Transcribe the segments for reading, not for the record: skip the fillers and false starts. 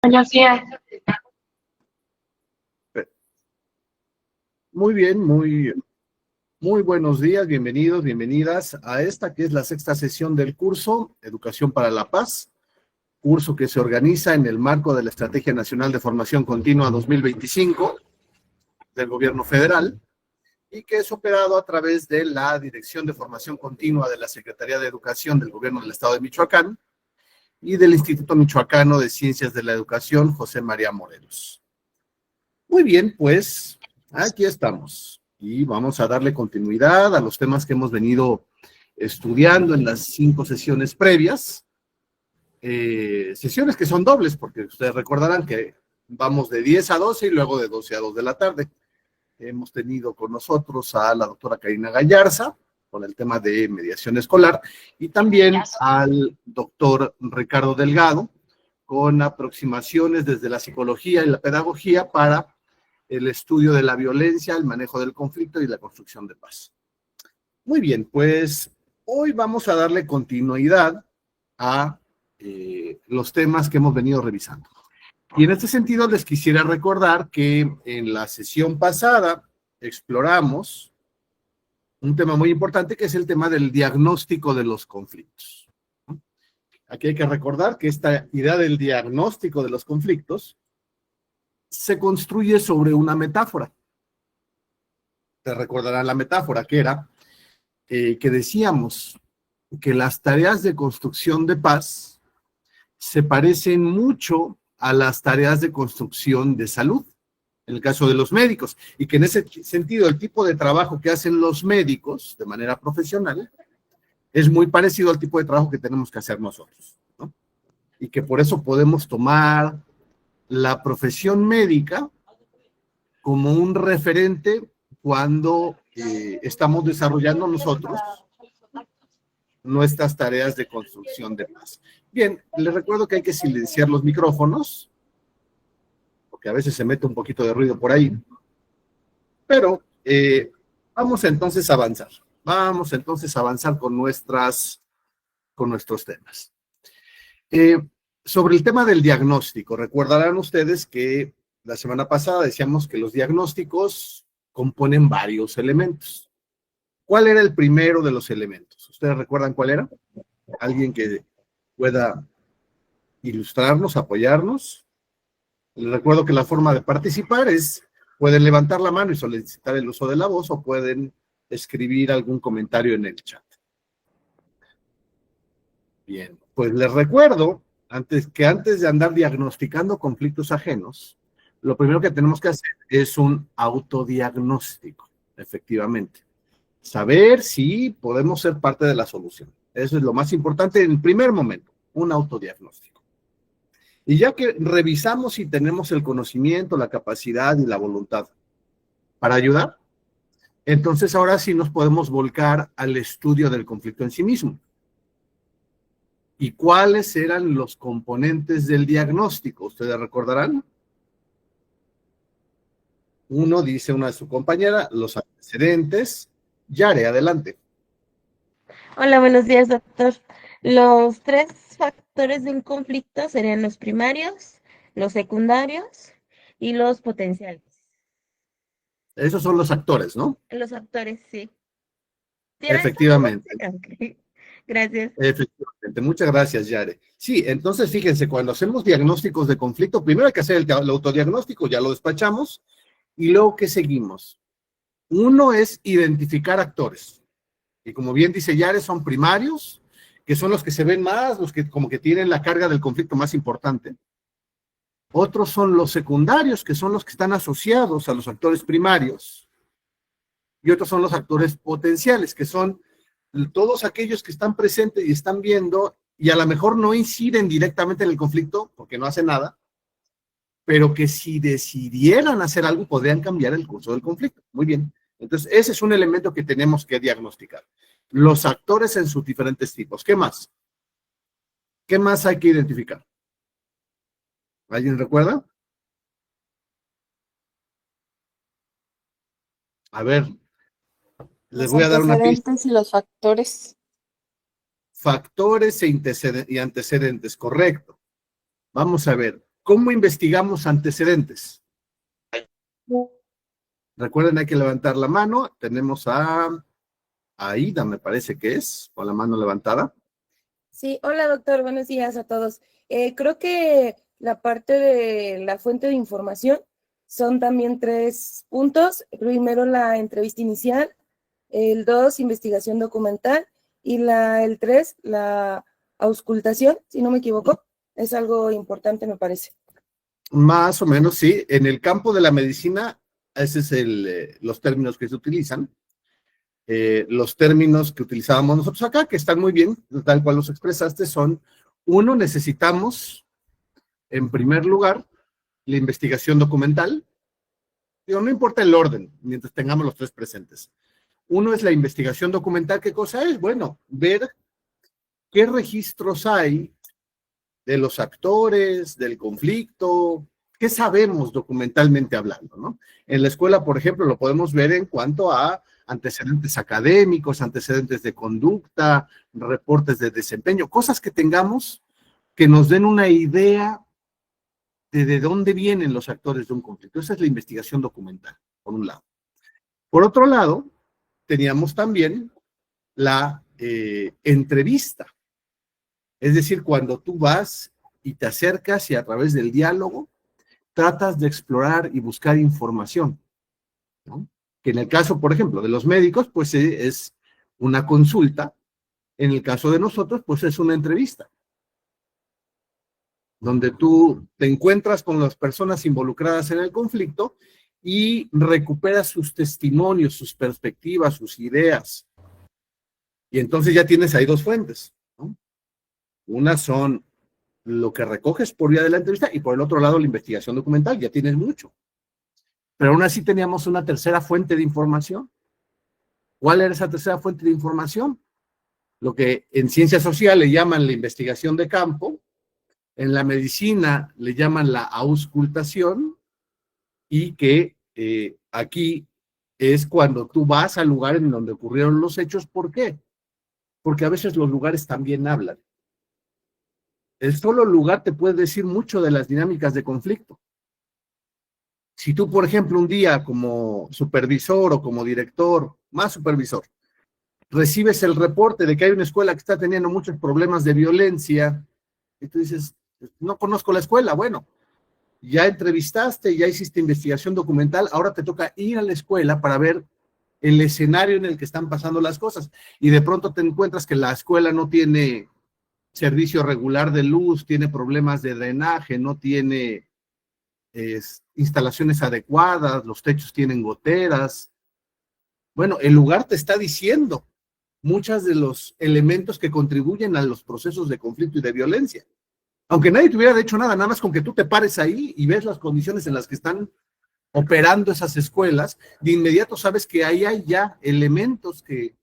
Buenos días. Muy bien, muy buenos días, bienvenidos, bienvenidas a esta que es la sexta sesión del curso Educación para la Paz, curso que se organiza en el marco de la Estrategia Nacional de Formación Continua 2025 del Gobierno Federal y que es operado a través de la Dirección de Formación Continua de la Secretaría de Educación del Gobierno del Estado de Michoacán y del Instituto Michoacano de Ciencias de la Educación José María Morelos. Muy bien, pues aquí estamos y vamos a darle continuidad a los temas que hemos venido estudiando en las 5 sesiones previas, sesiones que son dobles, porque ustedes recordarán que vamos de 10 a 12 y luego de 12 a 2 de la tarde. Hemos tenido con nosotros a la doctora Karina Gallarza, con el tema de mediación escolar, y también al doctor Ricardo Delgado, con aproximaciones desde la psicología y la pedagogía para el estudio de la violencia, el manejo del conflicto y la construcción de paz. Muy bien, pues hoy vamos a darle continuidad a los temas que hemos venido revisando. Y en este sentido les quisiera recordar que en la sesión pasada exploramos un tema muy importante que es el tema del diagnóstico de los conflictos. Aquí hay que recordar que esta idea del diagnóstico de los conflictos se construye sobre una metáfora. Te recordarán la metáfora que era que decíamos que las tareas de construcción de paz se parecen mucho a las tareas de construcción de salud, en el caso de los médicos, y que en ese sentido el tipo de trabajo que hacen los médicos de manera profesional es muy parecido al tipo de trabajo que tenemos que hacer nosotros, ¿no? Y que por eso podemos tomar la profesión médica como un referente cuando estamos desarrollando nosotros nuestras tareas de construcción de paz. Bien, les recuerdo que hay que silenciar los micrófonos, porque a veces se mete un poquito de ruido por ahí, pero vamos entonces a avanzar. Vamos entonces a avanzar con nuestros temas. Sobre el tema del diagnóstico, recordarán ustedes que la semana pasada decíamos que los diagnósticos componen varios elementos. ¿Cuál era el primero de los elementos? ¿Ustedes recuerdan cuál era? ¿Alguien que pueda ilustrarnos, apoyarnos? Les recuerdo que la forma de participar es, pueden levantar la mano y solicitar el uso de la voz o pueden escribir algún comentario en el chat. Bien, pues les recuerdo antes de andar diagnosticando conflictos ajenos, lo primero que tenemos que hacer es un autodiagnóstico, efectivamente. Saber si podemos ser parte de la solución. Eso es lo más importante en el primer momento, un autodiagnóstico. Y ya que revisamos si tenemos el conocimiento, la capacidad y la voluntad para ayudar, entonces ahora sí nos podemos volcar al estudio del conflicto en sí mismo. ¿Y cuáles eran los componentes del diagnóstico? ¿Ustedes recordarán? Uno, dice una de su compañera, los antecedentes. Yare, adelante. Hola, buenos días, doctor. Los 3 factores de un conflicto serían los primarios, los secundarios y los potenciales. Esos son los actores, ¿no? Los actores, sí. Efectivamente. Okay. Gracias. Efectivamente. Muchas gracias, Yare. Sí, entonces fíjense, cuando hacemos diagnósticos de conflicto, primero hay que hacer el autodiagnóstico, ya lo despachamos, y luego, ¿qué seguimos? Uno es identificar actores. Y como bien dice Yare, son primarios, que son los que se ven más, los que como que tienen la carga del conflicto más importante. Otros son los secundarios, que son los que están asociados a los actores primarios. Y otros son los actores potenciales, que son todos aquellos que están presentes y están viendo, y a lo mejor no inciden directamente en el conflicto, porque no hacen nada, pero que si decidieran hacer algo, podrían cambiar el curso del conflicto. Muy bien. Entonces, ese es un elemento que tenemos que diagnosticar. Los actores en sus diferentes tipos. ¿Qué más? ¿Qué más hay que identificar? ¿Alguien recuerda? A ver, les voy a dar una pista. Los antecedentes y los factores. Factores y antecedentes, correcto. Vamos a ver. ¿Cómo investigamos antecedentes? Recuerden, hay que levantar la mano. Tenemos a Aida, me parece que es, con la mano levantada. Sí, hola doctor, buenos días a todos. Creo que la parte de la fuente de información son también 3 puntos. Primero, la entrevista inicial, el 2, investigación documental, y el 3, la auscultación, si no me equivoco. Es algo importante, me parece. Más o menos, sí. En el campo de la medicina, ese es los términos que se utilizan. Los términos que utilizábamos nosotros acá, que están muy bien, tal cual los expresaste, son: uno, necesitamos, en primer lugar, la investigación documental. Digo, no importa el orden, mientras tengamos los 3 presentes. Uno es la investigación documental. ¿Qué cosa es? Bueno, ver qué registros hay de los actores, del conflicto, qué sabemos documentalmente hablando, ¿no? En la escuela, por ejemplo, lo podemos ver en cuanto a antecedentes académicos, antecedentes de conducta, reportes de desempeño, cosas que tengamos que nos den una idea de dónde vienen los actores de un conflicto. Esa es la investigación documental, por un lado. Por otro lado, teníamos también la entrevista. Es decir, cuando tú vas y te acercas y a través del diálogo tratas de explorar y buscar información, ¿no? Que en el caso, por ejemplo, de los médicos, pues es una consulta. En el caso de nosotros, pues es una entrevista, donde tú te encuentras con las personas involucradas en el conflicto y recuperas sus testimonios, sus perspectivas, sus ideas. Y entonces ya tienes ahí 2 fuentes, ¿no? Una son lo que recoges por vía de la entrevista y por el otro lado la investigación documental. Ya tienes mucho. Pero aún así teníamos una tercera fuente de información. ¿Cuál era esa tercera fuente de información? Lo que en ciencias sociales le llaman la investigación de campo, en la medicina le llaman la auscultación, y que aquí es cuando tú vas al lugar en donde ocurrieron los hechos. ¿Por qué? Porque a veces los lugares también hablan. El solo lugar te puede decir mucho de las dinámicas de conflicto. Si tú, por ejemplo, un día como supervisor o como director, más supervisor, recibes el reporte de que hay una escuela que está teniendo muchos problemas de violencia, y tú dices, no conozco la escuela. Bueno, ya entrevistaste, ya hiciste investigación documental, ahora te toca ir a la escuela para ver el escenario en el que están pasando las cosas, y de pronto te encuentras que la escuela no tiene servicio regular de luz, tiene problemas de drenaje, no tiene instalaciones adecuadas, los techos tienen goteras. Bueno, el lugar te está diciendo muchos de los elementos que contribuyen a los procesos de conflicto y de violencia. Aunque nadie te hubiera hecho nada, nada más con que tú te pares ahí y ves las condiciones en las que están operando esas escuelas, de inmediato sabes que ahí hay ya elementos que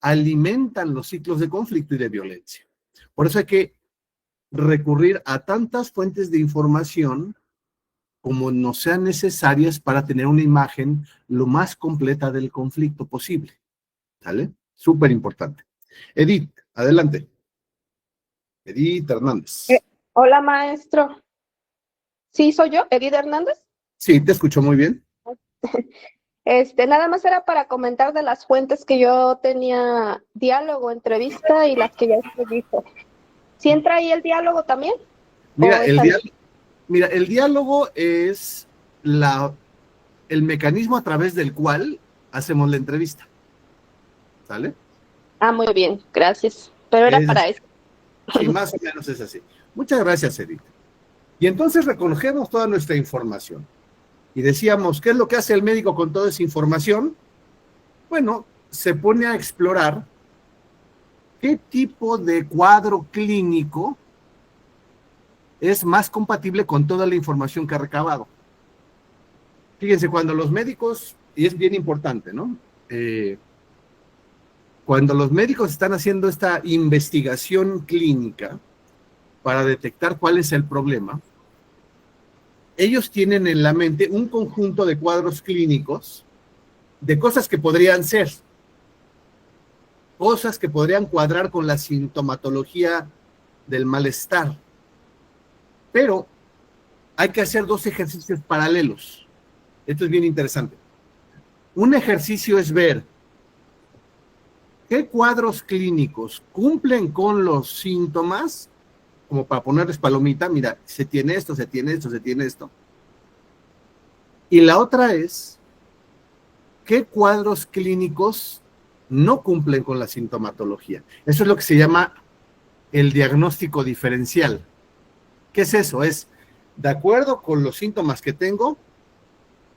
alimentan los ciclos de conflicto y de violencia. Por eso hay que recurrir a tantas fuentes de información como nos sean necesarias para tener una imagen lo más completa del conflicto posible. ¿Sale? Súper importante. Edith, adelante. Edith Hernández. Hola, maestro. ¿Sí soy yo, Edith Hernández? Sí, te escucho muy bien. Nada más era para comentar de las fuentes que yo tenía: diálogo, entrevista y las que ya escribí. ¿Sí entra ahí el diálogo también? Mira, el diálogo es el mecanismo a través del cual hacemos la entrevista. ¿Sale? Ah, muy bien, gracias. Pero era para eso. Sí, más o menos es así. Muchas gracias, Edith. Y entonces recogemos toda nuestra información. Y decíamos, ¿qué es lo que hace el médico con toda esa información? Bueno, se pone a explorar qué tipo de cuadro clínico es más compatible con toda la información que ha recabado. Fíjense, cuando los médicos, y es bien importante, ¿no? Cuando los médicos están haciendo esta investigación clínica para detectar cuál es el problema, ellos tienen en la mente un conjunto de cuadros clínicos de cosas que podrían ser, cosas que podrían cuadrar con la sintomatología del malestar. Pero hay que hacer dos ejercicios paralelos. Esto es bien interesante. Un ejercicio es ver qué cuadros clínicos cumplen con los síntomas, como para ponerles palomita, mira, se tiene esto, se tiene esto, se tiene esto. Y la otra es, ¿qué cuadros clínicos no cumplen con la sintomatología? Eso es lo que se llama el diagnóstico diferencial. ¿Qué es eso? Es, de acuerdo con los síntomas que tengo,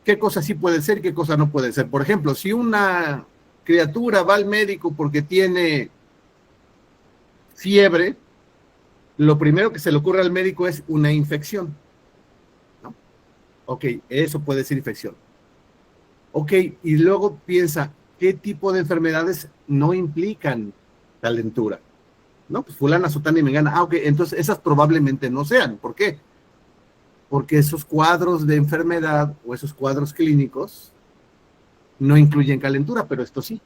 qué cosa sí puede ser y qué cosa no puede ser. Por ejemplo, si una criatura va al médico porque tiene fiebre, lo primero que se le ocurre al médico es una infección, ¿no? Ok, eso puede ser infección. Ok, y luego piensa, ¿qué tipo de enfermedades no implican calentura? No, pues fulana, sotana y mengana. Ah, ok, entonces esas probablemente no sean. ¿Por qué? Porque esos cuadros de enfermedad o esos cuadros clínicos no incluyen calentura, pero esto sí.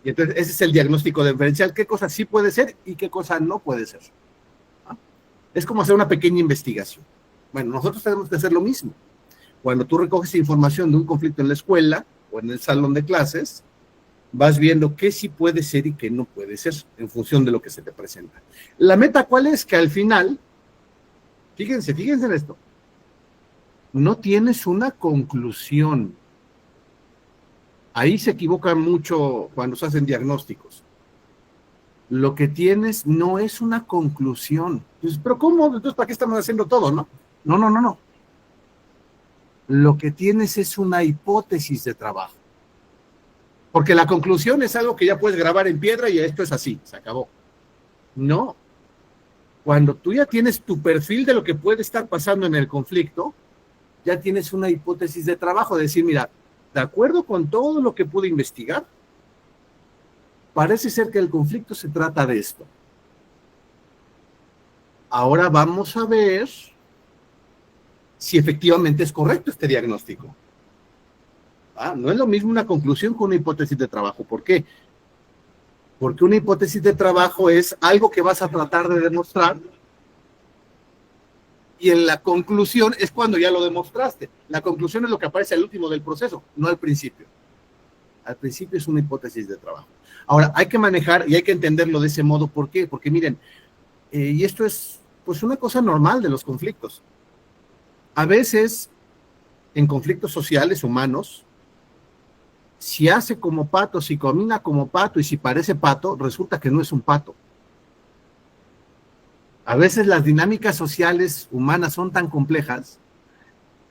Y entonces ese es el diagnóstico diferencial, qué cosa sí puede ser y qué cosa no puede ser. ¿Ah? Es como hacer una pequeña investigación. Bueno, nosotros tenemos que hacer lo mismo. Cuando tú recoges información de un conflicto en la escuela o en el salón de clases, vas viendo qué sí puede ser y qué no puede ser en función de lo que se te presenta. La meta, ¿cuál es? Que al final, fíjense en esto, no tienes una conclusión. Ahí se equivocan mucho cuando se hacen diagnósticos. Lo que tienes no es una conclusión. Entonces, ¿pero cómo? Entonces, ¿para qué estamos haciendo todo, no? No. Lo que tienes es una hipótesis de trabajo. Porque la conclusión es algo que ya puedes grabar en piedra y esto es así, se acabó. No. Cuando tú ya tienes tu perfil de lo que puede estar pasando en el conflicto, ya tienes una hipótesis de trabajo, de decir, mira, de acuerdo con todo lo que pude investigar, parece ser que el conflicto se trata de esto. Ahora vamos a ver si efectivamente es correcto este diagnóstico. No es lo mismo una conclusión que una hipótesis de trabajo. ¿Por qué? Porque una hipótesis de trabajo es algo que vas a tratar de demostrar y en la conclusión es cuando ya lo demostraste. La conclusión es lo que aparece al último del proceso, no al principio. Al principio es una hipótesis de trabajo. Ahora, hay que manejar y hay que entenderlo de ese modo. ¿Por qué? Porque miren, y esto es pues una cosa normal de los conflictos. A veces, en conflictos sociales humanos, si hace como pato, si camina como pato y si parece pato, resulta que no es un pato. A veces las dinámicas sociales humanas son tan complejas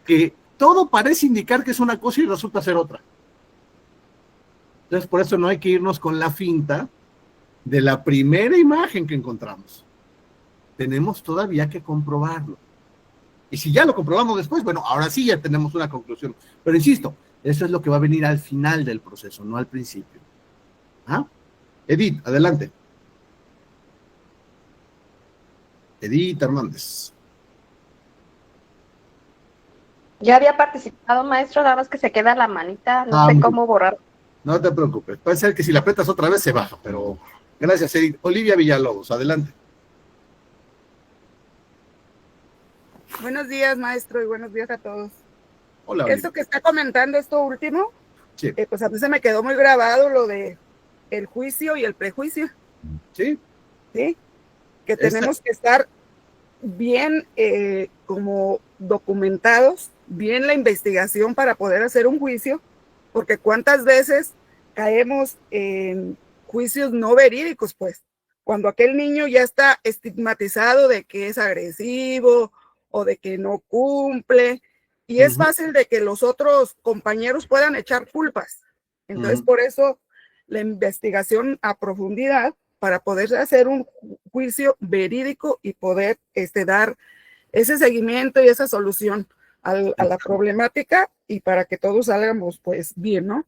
que todo parece indicar que es una cosa y resulta ser otra. Entonces, por eso no hay que irnos con la finta de la primera imagen que encontramos. Tenemos todavía que comprobarlo. Y si ya lo comprobamos después, bueno, ahora sí ya tenemos una conclusión. Pero insisto, eso es lo que va a venir al final del proceso, no al principio. ¿Ah? Edith, adelante. Edith Hernández. Ya había participado, maestro, nada más que se queda la manita, no sé cómo borrar. No te preocupes, puede ser que si la apretas otra vez se baja, pero gracias, Edith. Olivia Villalobos, adelante. Buenos días, maestro, y buenos días a todos. Hola, Olivia. Esto que está comentando, esto último, sí. Pues a mí se me quedó muy grabado lo de el juicio y el prejuicio. Sí. Sí, que tenemos que estar bien como documentados, bien la investigación para poder hacer un juicio, porque cuántas veces caemos en juicios no verídicos, pues, cuando aquel niño ya está estigmatizado de que es agresivo o de que no cumple, y es fácil de que los otros compañeros puedan echar culpas. Entonces, por eso la investigación a profundidad para poder hacer un juicio verídico y poder dar ese seguimiento y esa solución a la problemática y para que todos salgamos pues bien, ¿no?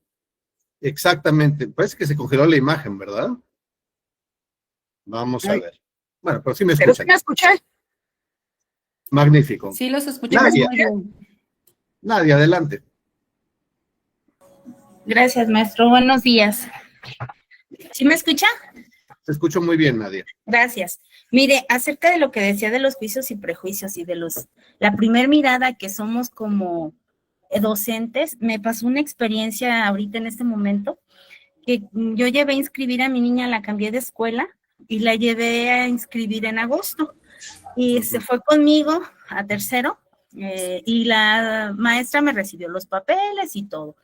Exactamente. Parece que se congeló la imagen, ¿verdad? Vamos a ver. Bueno, pero sí me escuchan. Pero sí me escuché. Magnífico. Sí, los escuchamos muy bien. Nadia, adelante. Gracias, maestro. Buenos días. ¿Sí me escucha? Te escucho muy bien, Nadia. Gracias. Mire, acerca de lo que decía de los juicios y prejuicios y de la primer mirada que somos como docentes, me pasó una experiencia ahorita en este momento que yo llevé a inscribir a mi niña, la cambié de escuela y la llevé a inscribir en agosto y se fue conmigo a tercero y la maestra me recibió los papeles y todo.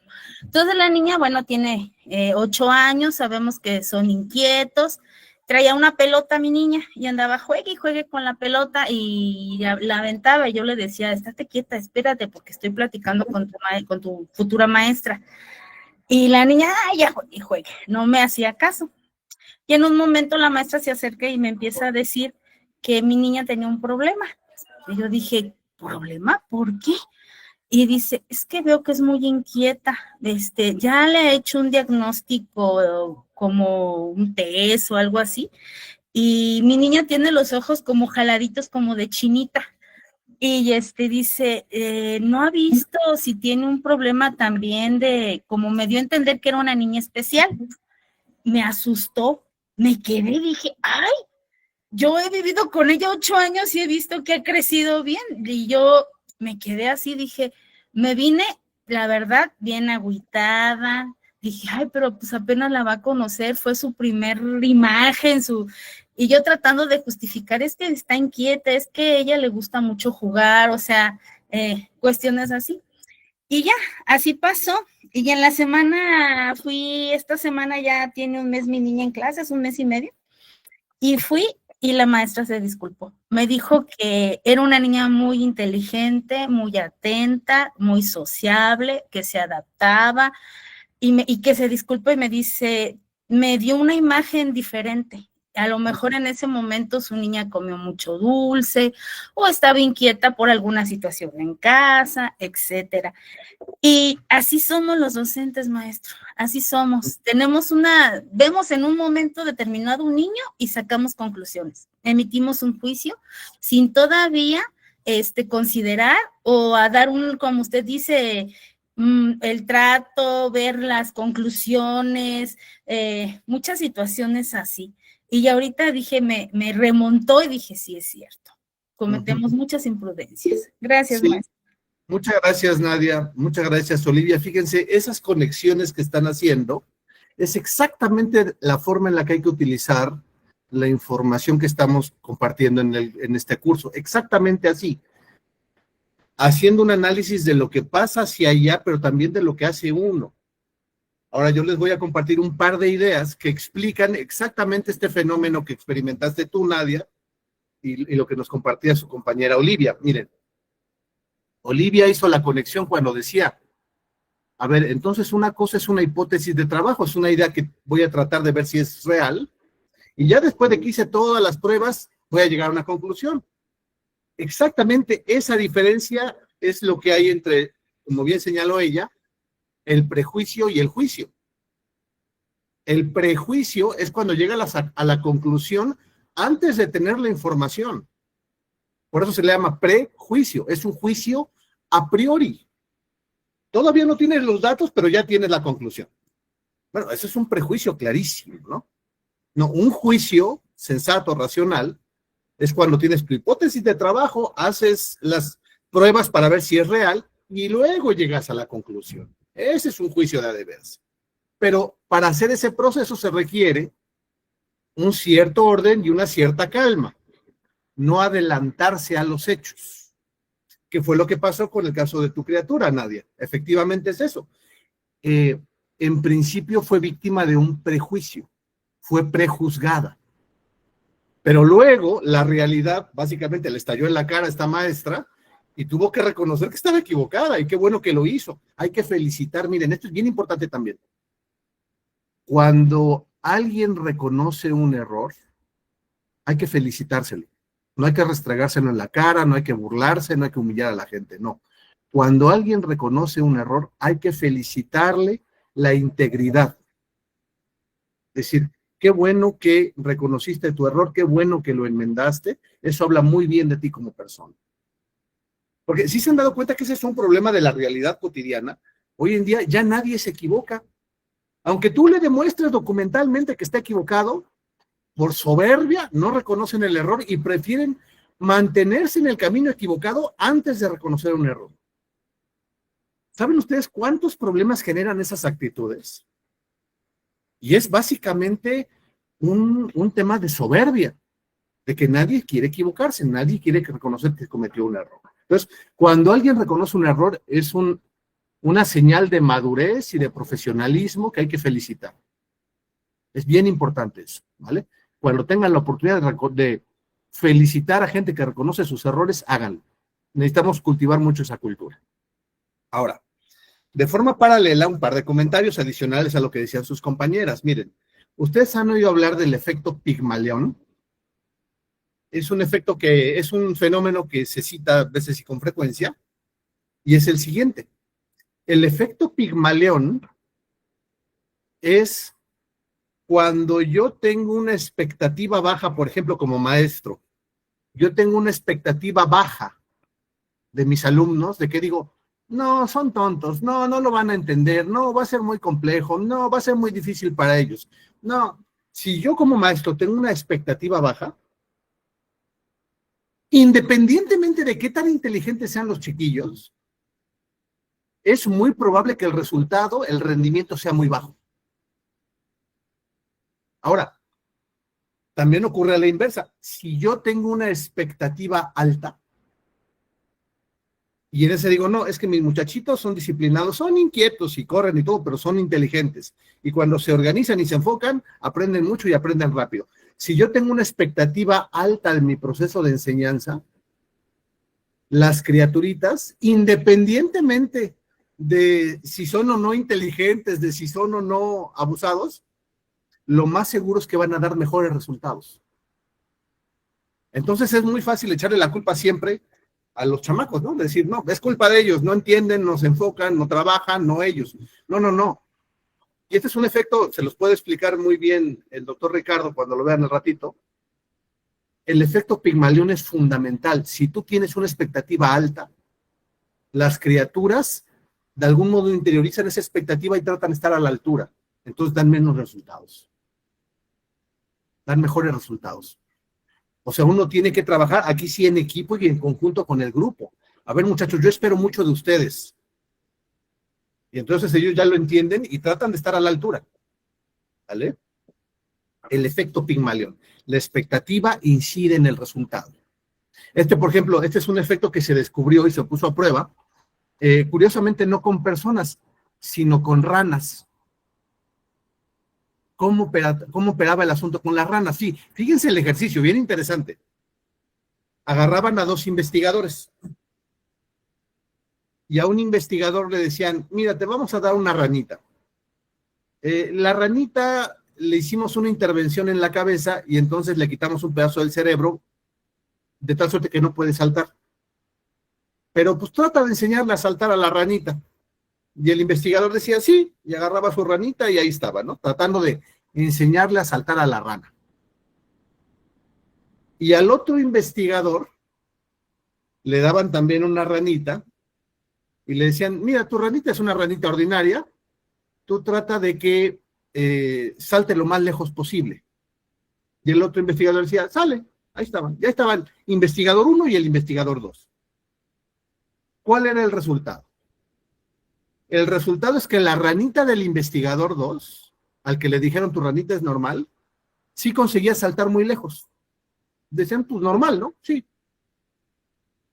Entonces la niña, bueno, tiene 8 años, sabemos que son inquietos, traía una pelota mi niña y andaba juegue y juegue con la pelota y la aventaba y yo le decía, estate quieta, espérate porque estoy platicando con tu futura maestra. Y la niña, ya juegue y juegue, no me hacía caso. Y en un momento la maestra se acerca y me empieza a decir que mi niña tenía un problema. Y yo dije, ¿problema? ¿Por qué? Y dice, es que veo que es muy inquieta, ya le he hecho un diagnóstico como un test o algo así, y mi niña tiene los ojos como jaladitos como de chinita, y dice, no ha visto si tiene un problema también como me dio a entender que era una niña especial. Me asustó, me quedé y dije, ay, yo he vivido con ella 8 años y he visto que ha crecido bien, y yo me quedé así, dije, me vine, la verdad, bien agüitada, dije, ay, pero pues apenas la va a conocer, fue su primer imagen, y yo tratando de justificar, es que está inquieta, es que a ella le gusta mucho jugar, o sea, cuestiones así. Y ya, así pasó, y en la semana esta semana ya tiene un mes mi niña en clases, 1 mes y medio, y fui, y la maestra se disculpó. Me dijo que era una niña muy inteligente, muy atenta, muy sociable, que se adaptaba y que se disculpó y me dice, me dio una imagen diferente. A lo mejor en ese momento su niña comió mucho dulce o estaba inquieta por alguna situación en casa, etcétera. Y así somos los docentes, maestro, así somos. Vemos en un momento determinado un niño y sacamos conclusiones. Emitimos un juicio sin todavía considerar o a dar como usted dice, el trato, ver las conclusiones, muchas situaciones así. Y ahorita dije, me remontó y dije, sí, es cierto. Cometemos muchas imprudencias. Gracias, Sí. maestro. Muchas gracias, Nadia. Muchas gracias, Olivia. Fíjense, esas conexiones que están haciendo es exactamente la forma en la que hay que utilizar la información que estamos compartiendo en este curso. Exactamente así. Haciendo un análisis de lo que pasa hacia allá, pero también de lo que hace uno. Ahora yo les voy a compartir un par de ideas que explican exactamente este fenómeno que experimentaste tú, Nadia, y lo que nos compartía su compañera Olivia. Miren, Olivia hizo la conexión cuando decía, a ver, entonces una cosa es una hipótesis de trabajo, es una idea que voy a tratar de ver si es real, y ya después de que hice todas las pruebas, voy a llegar a una conclusión. Exactamente esa diferencia es lo que hay entre, como bien señaló ella, el prejuicio y el juicio. El prejuicio es cuando llega a la conclusión antes de tener la información. Por eso se le llama prejuicio, es un juicio a priori. Todavía no tienes los datos, pero ya tienes la conclusión. Bueno, eso es un prejuicio clarísimo, ¿no? No, un juicio sensato, racional, es cuando tienes tu hipótesis de trabajo, haces las pruebas para ver si es real y luego llegas a la conclusión. Ese es un juicio de a de veras. Pero para hacer ese proceso se requiere un cierto orden y una cierta calma. No adelantarse a los hechos, que fue lo que pasó con el caso de tu criatura, Nadia. Efectivamente es eso. En principio fue víctima de un prejuicio, fue prejuzgada. Pero luego la realidad básicamente le estalló en la cara a esta maestra y tuvo que reconocer que estaba equivocada y qué bueno que lo hizo. Hay que felicitar, miren, esto es bien importante también. Cuando alguien reconoce un error, hay que felicitárselo. No hay que restregárselo en la cara, no hay que burlarse, no hay que humillar a la gente, no. Cuando alguien reconoce un error, hay que felicitarle la integridad. Es decir, qué bueno que reconociste tu error, qué bueno que lo enmendaste, eso habla muy bien de ti como persona. Porque sí se han dado cuenta que ese es un problema de la realidad cotidiana. Hoy en día ya nadie se equivoca. Aunque tú le demuestres documentalmente que está equivocado, por soberbia, no reconocen el error y prefieren mantenerse en el camino equivocado antes de reconocer un error. ¿Saben ustedes cuántos problemas generan esas actitudes? Y es básicamente un tema de soberbia, de que nadie quiere equivocarse, nadie quiere reconocer que cometió un error. Entonces, cuando alguien reconoce un error, es una señal de madurez y de profesionalismo que hay que felicitar. Es bien importante eso, ¿vale? Cuando tengan la oportunidad de felicitar a gente que reconoce sus errores, háganlo. Necesitamos cultivar mucho esa cultura. Ahora, de forma paralela, un par de comentarios adicionales a lo que decían sus compañeras. Miren, ¿ustedes han oído hablar del efecto Pigmalión? Es un efecto es un fenómeno que se cita a veces y con frecuencia, y es el siguiente. El efecto Pigmalión es cuando yo tengo una expectativa baja, por ejemplo, como maestro, yo tengo una expectativa baja de mis alumnos, de que digo, no, son tontos, no lo van a entender, no, va a ser muy complejo, no, va a ser muy difícil para ellos. No, si yo como maestro tengo una expectativa baja, independientemente de qué tan inteligentes sean los chiquillos, es muy probable que el resultado, el rendimiento sea muy bajo. Ahora, también ocurre a la inversa. Si yo tengo una expectativa alta, y en ese digo, no, es que mis muchachitos son disciplinados, son inquietos y corren y todo, pero son inteligentes. Y cuando se organizan y se enfocan, aprenden mucho y aprenden rápido. Si yo tengo una expectativa alta en mi proceso de enseñanza, las criaturitas, independientemente de si son o no inteligentes, de si son o no abusados, lo más seguro es que van a dar mejores resultados. Entonces es muy fácil echarle la culpa siempre a los chamacos, ¿no? Decir, no, es culpa de ellos, no entienden, no se enfocan, no trabajan, no ellos. No. Y este es un efecto, se los puede explicar muy bien el doctor Ricardo cuando lo vean al ratito. El efecto Pigmalión es fundamental. Si tú tienes una expectativa alta, las criaturas de algún modo interiorizan esa expectativa y tratan de estar a la altura. Entonces dan menos resultados. Dan mejores resultados. O sea, uno tiene que trabajar aquí sí en equipo y en conjunto con el grupo. A ver, muchachos, yo espero mucho de ustedes. Y entonces ellos ya lo entienden y tratan de estar a la altura. ¿Vale? El efecto Pigmalión. La expectativa incide en el resultado. Por ejemplo, este es un efecto que se descubrió y se puso a prueba, curiosamente no con personas, sino con ranas. ¿Cómo operaba el asunto con las ranas? Sí, fíjense el ejercicio, bien interesante. Agarraban a 2 investigadores y a un investigador le decían, mira, te vamos a dar una ranita. La ranita le hicimos una intervención en la cabeza y entonces le quitamos un pedazo del cerebro de tal suerte que no puede saltar. Pero pues trata de enseñarle a saltar a la ranita. Y el investigador decía sí, y agarraba su ranita y ahí estaba, ¿no? Tratando de enseñarle a saltar a la rana. Y al otro investigador le daban también una ranita y le decían, mira, tu ranita es una ranita ordinaria, tú trata de que salte lo más lejos posible. Y el otro investigador decía, sale, ahí estaban, ya estaban investigador 1 y el investigador 2. ¿Cuál era el resultado? El resultado es que la ranita del investigador 2, al que le dijeron tu ranita es normal, sí conseguía saltar muy lejos. Decían, pues normal, ¿no? Sí.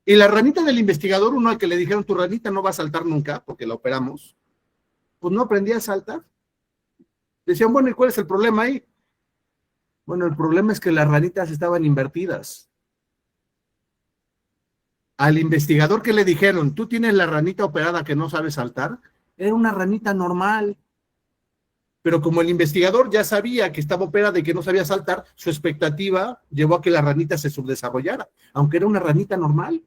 Y la ranita del investigador 1, al que le dijeron tu ranita no va a saltar nunca, porque la operamos, pues no aprendía a saltar. Decían, bueno, ¿y cuál es el problema ahí? Bueno, el problema es que las ranitas estaban invertidas. Al investigador que le dijeron, tú tienes la ranita operada que no sabe saltar, era una ranita normal. Pero como el investigador ya sabía que estaba operada y que no sabía saltar, su expectativa llevó a que la ranita se subdesarrollara, aunque era una ranita normal.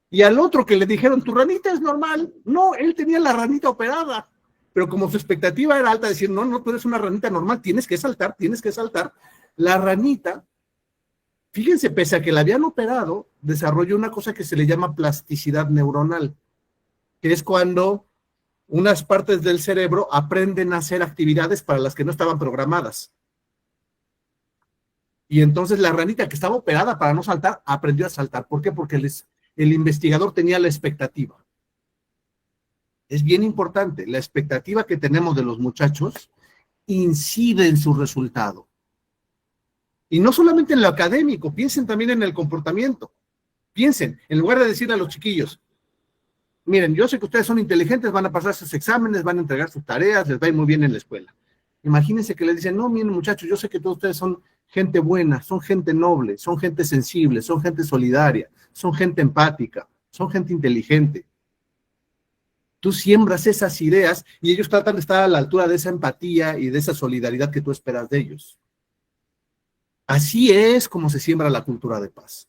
Y al otro que le dijeron, tu ranita es normal, no, él tenía la ranita operada. Pero como su expectativa era alta, decir, no, tú eres una ranita normal, tienes que saltar. La ranita, fíjense, pese a que la habían operado, desarrolló una cosa que se le llama plasticidad neuronal, que es cuando unas partes del cerebro aprenden a hacer actividades para las que no estaban programadas. Y entonces la ranita que estaba operada para no saltar, aprendió a saltar. ¿Por qué? Porque el investigador tenía la expectativa. Es bien importante, la expectativa que tenemos de los muchachos incide en su resultado. Y no solamente en lo académico, piensen también en el comportamiento. Piensen, en lugar de decir a los chiquillos, miren, yo sé que ustedes son inteligentes, van a pasar sus exámenes, van a entregar sus tareas, les va a ir muy bien en la escuela. Imagínense que les dicen, no, miren muchachos, yo sé que todos ustedes son gente buena, son gente noble, son gente sensible, son gente solidaria, son gente empática, son gente inteligente. Tú siembras esas ideas y ellos tratan de estar a la altura de esa empatía y de esa solidaridad que tú esperas de ellos. Así es como se siembra la cultura de paz,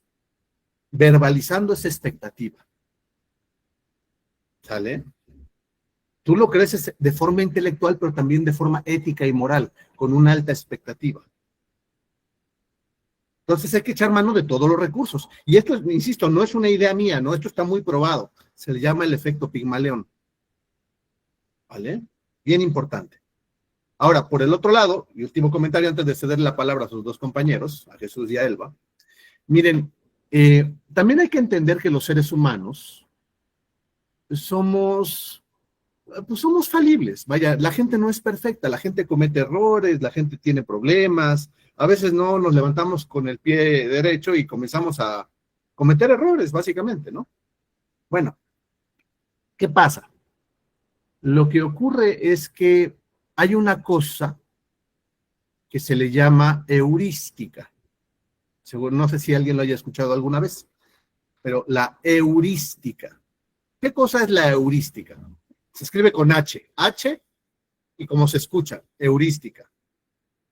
verbalizando esa expectativa. ¿Sale? Tú lo creces de forma intelectual, pero también de forma ética y moral, con una alta expectativa. Entonces hay que echar mano de todos los recursos. Y esto, insisto, no es una idea mía, ¿no? Esto está muy probado. Se le llama el efecto Pigmalión. ¿Vale? Bien importante. Ahora, por el otro lado, y último comentario antes de ceder la palabra a sus dos compañeros, a Jesús y a Elba. Miren, también hay que entender que los seres humanos somos falibles. Vaya, la gente no es perfecta, la gente comete errores, la gente tiene problemas, a veces no nos levantamos con el pie derecho y comenzamos a cometer errores, básicamente, ¿no? Bueno, ¿qué pasa? Lo que ocurre es que hay una cosa que se le llama heurística. Seguro, no sé si alguien lo haya escuchado alguna vez, pero la heurística. ¿Qué cosa es la heurística? Se escribe con H y como se escucha, heurística.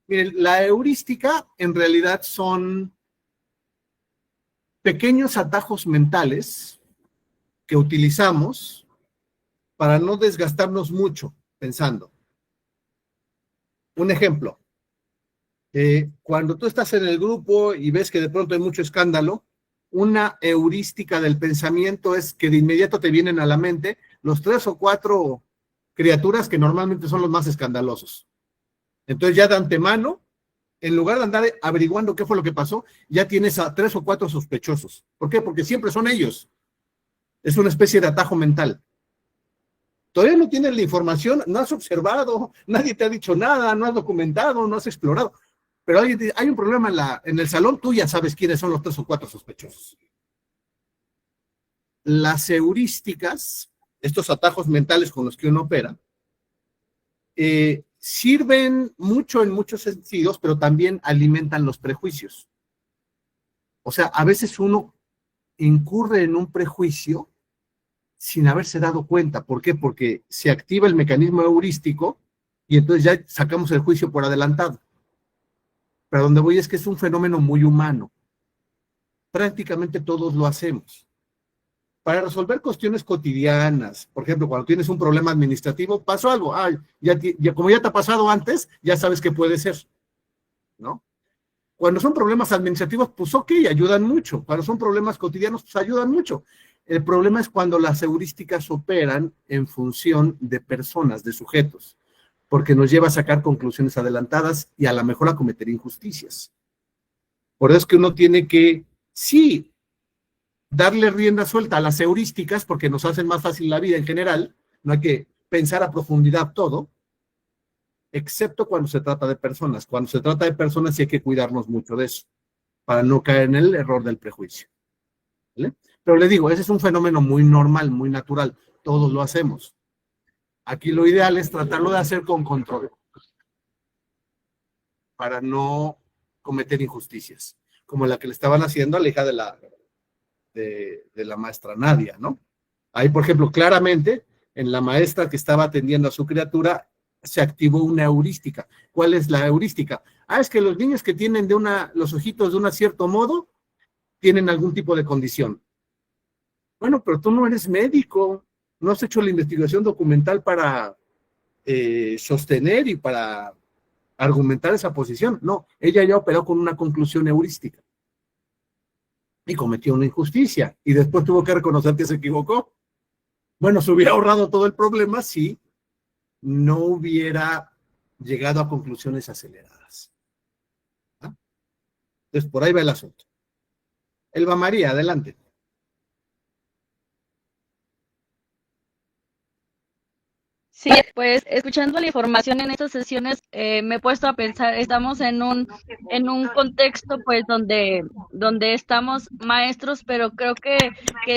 Miren, la heurística en realidad son pequeños atajos mentales que utilizamos para no desgastarnos mucho pensando. Un ejemplo, cuando tú estás en el grupo y ves que de pronto hay mucho escándalo, una heurística del pensamiento es que de inmediato te vienen a la mente los 3 o 4 criaturas que normalmente son los más escandalosos. Entonces ya de antemano, en lugar de andar averiguando qué fue lo que pasó, ya tienes a 3 o 4 sospechosos. ¿Por qué? Porque siempre son ellos. Es una especie de atajo mental. Todavía no tienes la información, no has observado, nadie te ha dicho nada, no has documentado, no has explorado. Pero hay un problema en el salón, tú ya sabes quiénes son los 3 o 4 sospechosos. Las heurísticas, estos atajos mentales con los que uno opera, sirven mucho en muchos sentidos, pero también alimentan los prejuicios. O sea, a veces uno incurre en un prejuicio sin haberse dado cuenta. ¿Por qué? Porque se activa el mecanismo heurístico y entonces ya sacamos el juicio por adelantado. Pero donde voy es que es un fenómeno muy humano. Prácticamente todos lo hacemos. Para resolver cuestiones cotidianas, por ejemplo, cuando tienes un problema administrativo, pasó algo, como ya te ha pasado antes, ya sabes qué puede ser, ¿no? Cuando son problemas administrativos, pues ok, ayudan mucho. Cuando son problemas cotidianos, pues ayudan mucho. El problema es cuando las heurísticas operan en función de personas, de sujetos, porque nos lleva a sacar conclusiones adelantadas y a lo mejor a cometer injusticias. Por eso es que uno tiene que, sí, darle rienda suelta a las heurísticas, porque nos hacen más fácil la vida en general, no hay que pensar a profundidad todo, excepto cuando se trata de personas. Cuando se trata de personas sí hay que cuidarnos mucho de eso, para no caer en el error del prejuicio. ¿Vale? Pero le digo, ese es un fenómeno muy normal, muy natural, todos lo hacemos. Aquí lo ideal es tratarlo de hacer con control, para no cometer injusticias, como la que le estaban haciendo a la hija de la maestra Nadia, ¿no? Ahí, por ejemplo, claramente, en la maestra que estaba atendiendo a su criatura, se activó una heurística. ¿Cuál es la heurística? Es que los niños que tienen los ojitos de un cierto modo, tienen algún tipo de condición. Bueno, pero tú no eres médico, no has hecho la investigación documental para sostener y para argumentar esa posición. No, ella ya operó con una conclusión heurística y cometió una injusticia y después tuvo que reconocer que se equivocó. Bueno, se hubiera ahorrado todo el problema si no hubiera llegado a conclusiones aceleradas. ¿Ah? Entonces, por ahí va el asunto. Elba María, adelante. Sí, pues escuchando la información en estas sesiones me he puesto a pensar, estamos en un contexto pues donde estamos maestros, pero creo que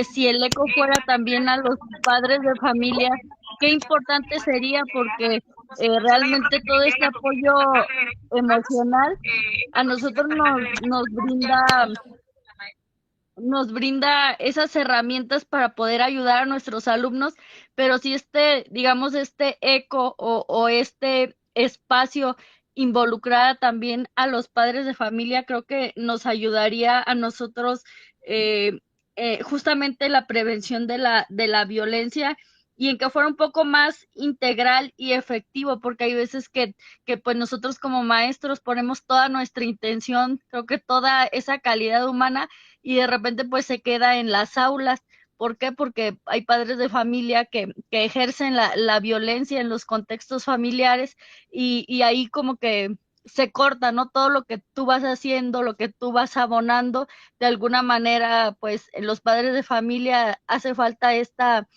si el eco fuera también a los padres de familia, qué importante sería porque realmente todo este apoyo emocional a nosotros nos brinda esas herramientas para poder ayudar a nuestros alumnos, pero si digamos, este eco o este espacio involucrara también a los padres de familia, creo que nos ayudaría a nosotros justamente la prevención de la violencia y en que fuera un poco más integral y efectivo, porque hay veces que pues nosotros como maestros ponemos toda nuestra intención, creo que toda esa calidad humana y de repente pues se queda en las aulas. ¿Por qué? Porque hay padres de familia que ejercen la violencia en los contextos familiares y ahí como que se corta, ¿no? Todo lo que tú vas haciendo, lo que tú vas abonando, de alguna manera, pues en los padres de familia hace falta esta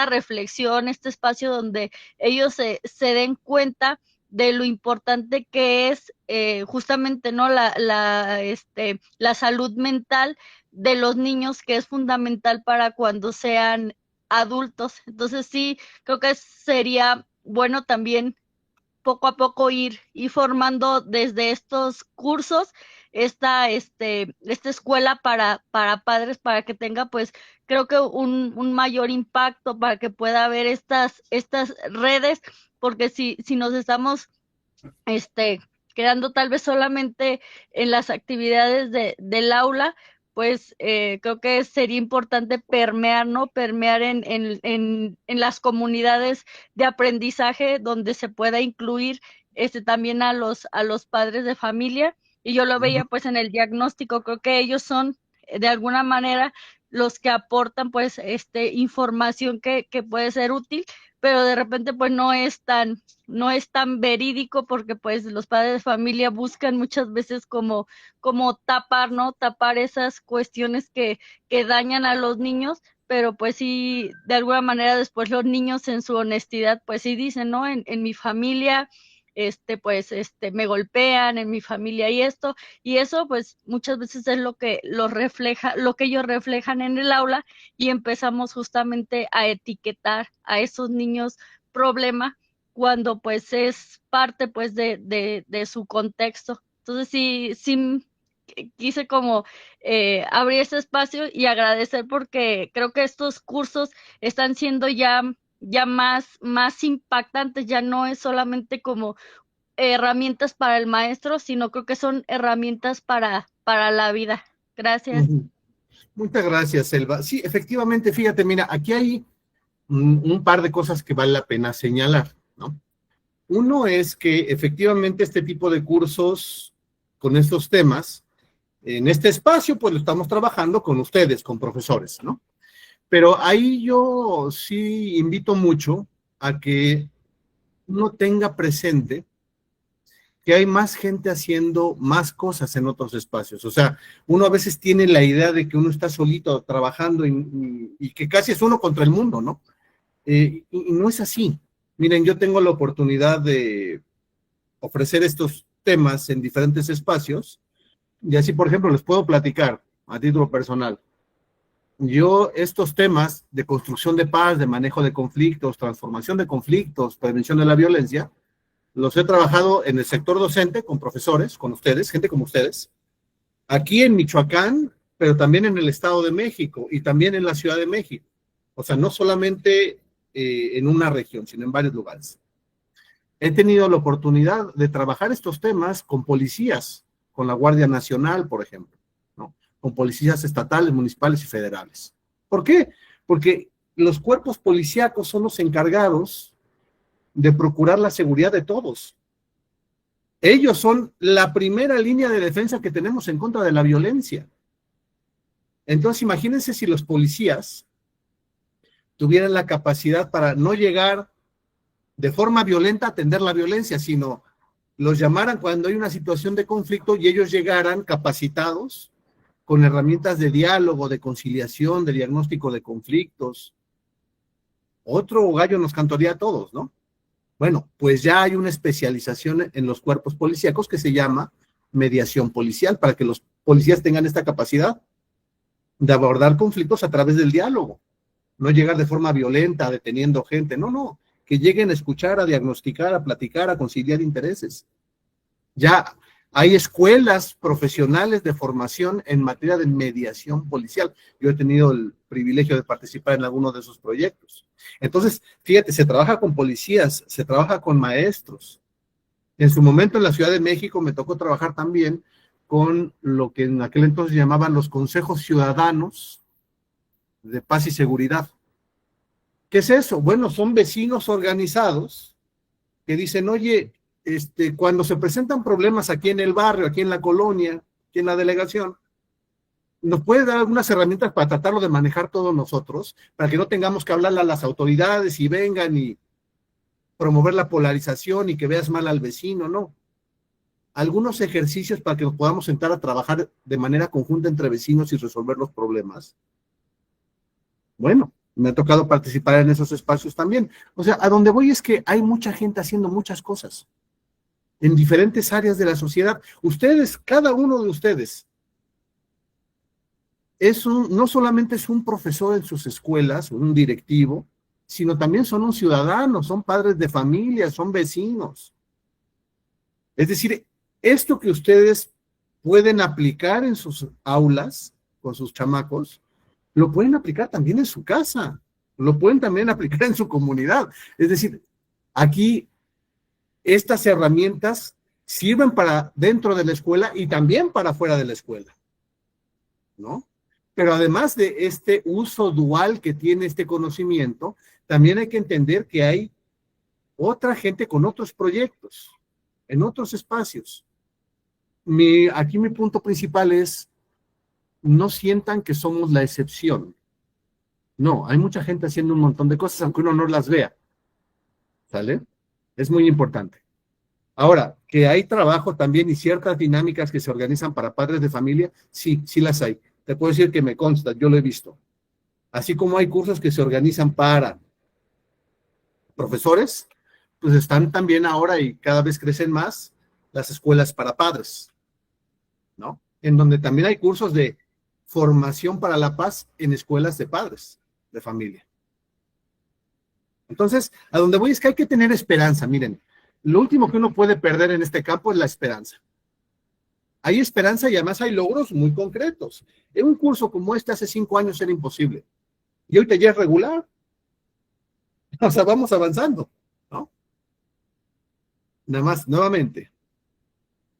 reflexión, este espacio donde ellos se den cuenta de lo importante que es justamente no la salud mental de los niños, que es fundamental para cuando sean adultos. Entonces sí, creo que sería bueno también poco a poco ir formando desde estos cursos esta escuela para padres, para que tenga pues creo que un mayor impacto, para que pueda haber estas redes, porque si nos estamos quedando tal vez solamente en las actividades del aula, pues creo que sería importante permear, ¿no? Permear en las comunidades de aprendizaje donde se pueda incluir también a los padres de familia. Y yo lo veía pues en el diagnóstico, creo que ellos son de alguna manera los que aportan pues información que puede ser útil, pero de repente pues no es tan verídico porque pues los padres de familia buscan muchas veces como tapar, ¿no? Tapar esas cuestiones que dañan a los niños, pero pues sí, de alguna manera después los niños en su honestidad pues sí dicen, ¿no? En mi familia me golpean, en mi familia y eso pues muchas veces es lo que los refleja, lo que ellos reflejan en el aula y empezamos justamente a etiquetar a esos niños problema cuando pues es parte pues de su contexto. Entonces sí quise como abrir ese espacio y agradecer porque creo que estos cursos están siendo ya más impactantes, ya no es solamente como herramientas para el maestro, sino creo que son herramientas para la vida. Gracias. Muchas gracias, Elba. Sí, efectivamente, fíjate, mira, aquí hay un par de cosas que vale la pena señalar, ¿no? Uno es que efectivamente este tipo de cursos con estos temas, en este espacio, pues lo estamos trabajando con ustedes, con profesores, ¿no? Pero ahí yo sí invito mucho a que uno tenga presente que hay más gente haciendo más cosas en otros espacios. O sea, uno a veces tiene la idea de que uno está solito trabajando y que casi es uno contra el mundo, ¿no? Y no es así. Miren, yo tengo la oportunidad de ofrecer estos temas en diferentes espacios y así, por ejemplo, les puedo platicar a título personal. Yo estos temas de construcción de paz, de manejo de conflictos, transformación de conflictos, prevención de la violencia, los he trabajado en el sector docente con profesores, con ustedes, gente como ustedes, aquí en Michoacán, pero también en el Estado de México y también en la Ciudad de México. O sea, no solamente en una región, sino en varios lugares. He tenido la oportunidad de trabajar estos temas con policías, con la Guardia Nacional, por ejemplo, ¿no? Con policías estatales, municipales y federales. ¿Por qué? Porque los cuerpos policíacos son los encargados de procurar la seguridad de todos. Ellos son la primera línea de defensa que tenemos en contra de la violencia. Entonces, imagínense si los policías tuvieran la capacidad para no llegar de forma violenta a atender la violencia, sino los llamaran cuando hay una situación de conflicto y ellos llegaran capacitados con herramientas de diálogo, de conciliación, de diagnóstico de conflictos. Otro gallo nos cantaría a todos, ¿no? Bueno, pues ya hay una especialización en los cuerpos policíacos que se llama mediación policial, para que los policías tengan esta capacidad de abordar conflictos a través del diálogo, no llegar de forma violenta, deteniendo gente, no, que lleguen a escuchar, a diagnosticar, a platicar, a conciliar intereses. Ya hay escuelas profesionales de formación en materia de mediación policial. Yo he tenido el privilegio de participar en algunos de esos proyectos. Entonces, fíjate, se trabaja con policías, se trabaja con maestros. En su momento en la Ciudad de México me tocó trabajar también con lo que en aquel entonces llamaban los consejos ciudadanos de paz y seguridad. ¿Qué es eso? Bueno, son vecinos organizados que dicen, oye, cuando se presentan problemas aquí en el barrio, aquí en la colonia, aquí en la delegación, ¿nos puede dar algunas herramientas para tratarlo de manejar todos nosotros, para que no tengamos que hablarle a las autoridades y vengan y promover la polarización y que veas mal al vecino? No. Algunos ejercicios para que nos podamos sentar a trabajar de manera conjunta entre vecinos y resolver los problemas. Bueno, me ha tocado participar en esos espacios también. O sea, a donde voy es que hay mucha gente haciendo muchas cosas en diferentes áreas de la sociedad. Ustedes, cada uno de ustedes, no solamente es un profesor en sus escuelas, un directivo, sino también son un ciudadano, son padres de familia, son vecinos. Es decir, esto que ustedes pueden aplicar en sus aulas, con sus chamacos, lo pueden aplicar también en su casa, lo pueden también aplicar en su comunidad. Es decir, aquí estas herramientas sirven para dentro de la escuela y también para fuera de la escuela, ¿no? Pero además de este uso dual que tiene este conocimiento, también hay que entender que hay otra gente con otros proyectos, en otros espacios. Aquí mi punto principal es, no sientan que somos la excepción. No, hay mucha gente haciendo un montón de cosas, aunque uno no las vea. ¿Sale? Es muy importante. Ahora, que hay trabajo también y ciertas dinámicas que se organizan para padres de familia, sí, sí las hay. Te puedo decir que me consta, yo lo he visto. Así como hay cursos que se organizan para profesores, pues están también ahora y cada vez crecen más las escuelas para padres, ¿no? En donde también hay cursos de formación para la paz en escuelas de padres de familia. Entonces, a donde voy es que hay que tener esperanza. Miren, lo último que uno puede perder en este campo es la esperanza. Hay esperanza y además hay logros muy concretos. En un curso como este hace 5 años era imposible. Y ahorita ya es regular. O sea, vamos avanzando, ¿no? Nada más, nuevamente,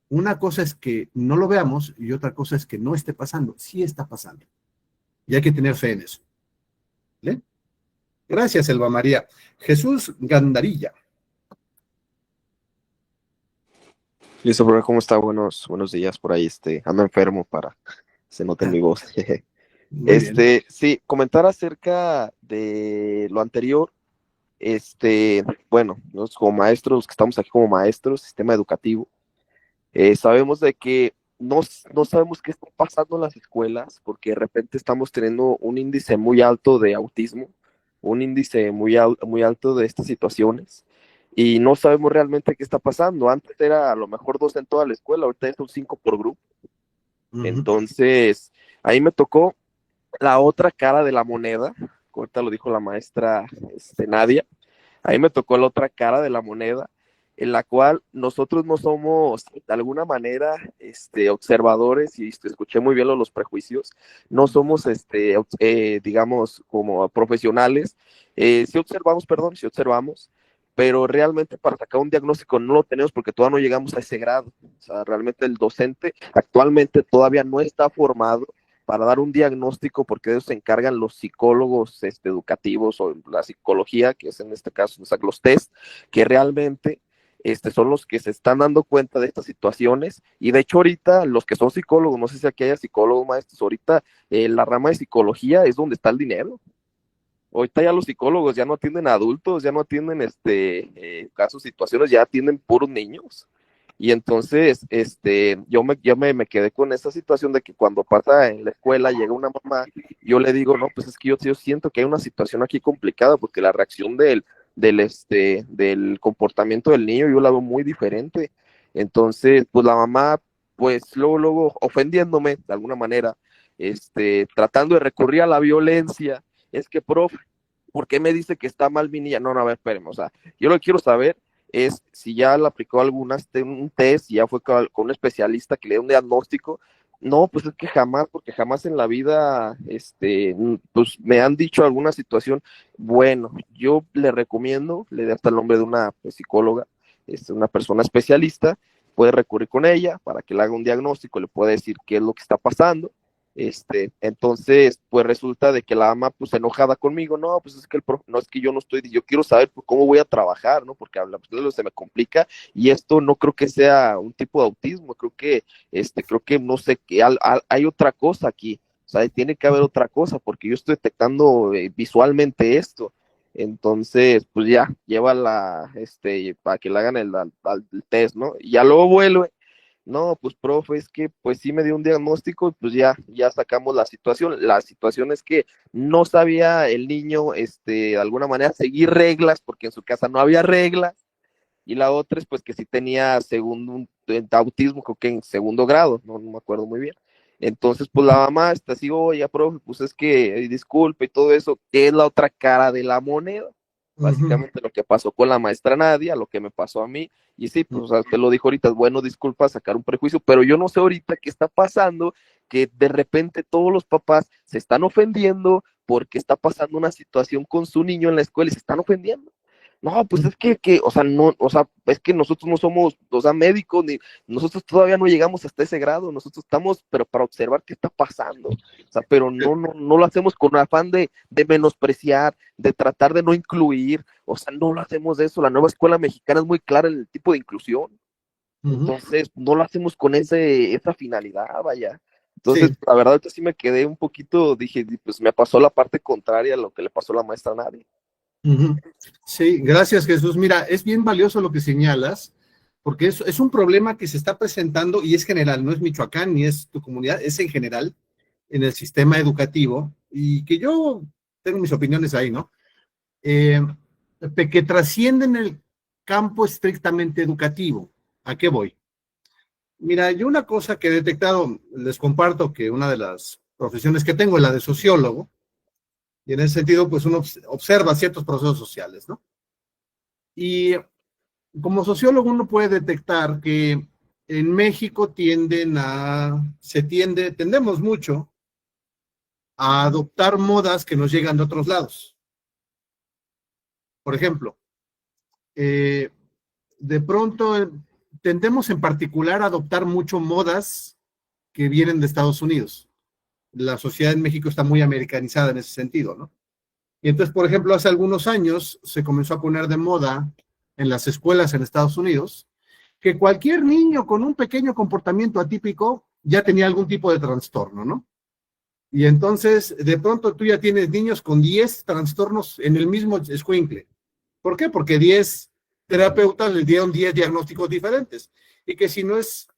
una cosa es que no lo veamos y otra cosa es que no esté pasando. Sí está pasando. Y hay que tener fe en eso. ¿Vale? Gracias, Elba María. Jesús Gandarilla. Listo, profe, ¿cómo está? Buenos días por ahí. Ando enfermo para se note en mi voz. Muy bien. Sí, comentar acerca de lo anterior. Bueno, nosotros como maestros, los que estamos aquí como maestros, sistema educativo, sabemos de que no sabemos qué está pasando en las escuelas, porque de repente estamos teniendo un índice muy alto de autismo, un índice muy alto de estas situaciones, y no sabemos realmente qué está pasando. Antes era a lo mejor 2 en toda la escuela, ahorita son 5 por grupo. Entonces, ahí me tocó la otra cara de la moneda, ahorita lo dijo la maestra Nadia, ahí me tocó la otra cara de la moneda, en la cual nosotros no somos de alguna manera observadores, y escuché muy bien los prejuicios, no somos, digamos, como profesionales, sí observamos, pero realmente para sacar un diagnóstico no lo tenemos porque todavía no llegamos a ese grado. O sea, realmente el docente actualmente todavía no está formado para dar un diagnóstico, porque de eso se encargan los psicólogos educativos o la psicología, que es en este caso los test, que realmente son los que se están dando cuenta de estas situaciones. Y de hecho ahorita los que son psicólogos, no sé si aquí haya psicólogos, maestros, ahorita la rama de psicología es donde está el dinero. Ahorita ya los psicólogos ya no atienden a adultos, ya no atienden casos, situaciones, ya atienden puros niños. Y entonces, yo me quedé con esa situación de que cuando pasa en la escuela, llega una mamá, yo le digo, no, pues es que yo siento que hay una situación aquí complicada, porque la reacción del comportamiento del niño yo la veo muy diferente. Entonces, pues la mamá, pues luego ofendiéndome de alguna manera, tratando de recurrir a la violencia, es que, profe, ¿por qué me dice que está mal mi niña? No, no, a ver, espérame, o sea, yo lo que quiero saber es si ya le aplicó un test, si ya fue con un especialista que le dé un diagnóstico. No, pues es que jamás, porque jamás en la vida, pues me han dicho alguna situación. Bueno, yo le recomiendo, le dé hasta el nombre de una pues, psicóloga, una persona especialista, puede recurrir con ella para que le haga un diagnóstico, le pueda decir qué es lo que está pasando. Entonces, pues resulta de que la ama, pues enojada conmigo, no, pues es que no es que yo no estoy, yo quiero saber pues, cómo voy a trabajar, ¿no? Porque pues, se me complica y esto no creo que sea un tipo de autismo, creo que no sé, que hay otra cosa aquí, o sea, tiene que haber otra cosa, porque yo estoy detectando visualmente esto. Entonces, pues ya, llévala, para que le hagan al test, ¿no? Y ya luego vuelve. No, pues profe, es que pues sí me dio un diagnóstico y pues ya sacamos la situación. La situación es que no sabía el niño, de alguna manera seguir reglas, porque en su casa no había reglas. Y la otra es pues que sí tenía autismo, creo que en segundo grado, no me acuerdo muy bien. Entonces, pues la mamá está así, oye, profe, pues es que disculpe y todo eso, ¿qué es la otra cara de la moneda? Básicamente lo que pasó con la maestra Nadia, lo que me pasó a mí, y sí, pues o sea, usted lo dijo ahorita, es bueno, disculpa, sacar un prejuicio, pero yo no sé ahorita qué está pasando, que de repente todos los papás se están ofendiendo porque está pasando una situación con su niño en la escuela y se están ofendiendo. No, pues es o sea, no, o sea, es que nosotros no somos, o sea, médicos, ni nosotros todavía no llegamos hasta ese grado, nosotros estamos, pero para observar qué está pasando, o sea, pero no lo hacemos con afán de menospreciar, de tratar de no incluir, o sea, no lo hacemos de eso, la nueva escuela mexicana es muy clara en el tipo de inclusión, entonces no lo hacemos con esa finalidad, vaya. Entonces, Sí. la verdad, ahorita sí me quedé un poquito, dije, pues me pasó la parte contraria a lo que le pasó a la maestra Nadia. Sí, gracias Jesús. Mira, es bien valioso lo que señalas, porque es un problema que se está presentando y es general, no es Michoacán ni es tu comunidad, es en general en el sistema educativo y que yo tengo mis opiniones ahí, ¿no? Que trascienden el campo estrictamente educativo. ¿A qué voy? Mira, yo una cosa que he detectado, les comparto que una de las profesiones que tengo es la de sociólogo, y en ese sentido, pues uno observa ciertos procesos sociales, ¿no? Y como sociólogo uno puede detectar que en México tendemos mucho a adoptar modas que nos llegan de otros lados. Por ejemplo, de pronto tendemos en particular a adoptar mucho modas que vienen de Estados Unidos. La sociedad en México está muy americanizada en ese sentido, ¿no? Y entonces, por ejemplo, hace algunos años se comenzó a poner de moda en las escuelas en Estados Unidos que cualquier niño con un pequeño comportamiento atípico ya tenía algún tipo de trastorno, ¿no? Y entonces, de pronto tú ya tienes niños con 10 trastornos en el mismo escuincle. ¿Por qué? Porque 10 terapeutas les dieron 10 diagnósticos diferentes. Y que si no es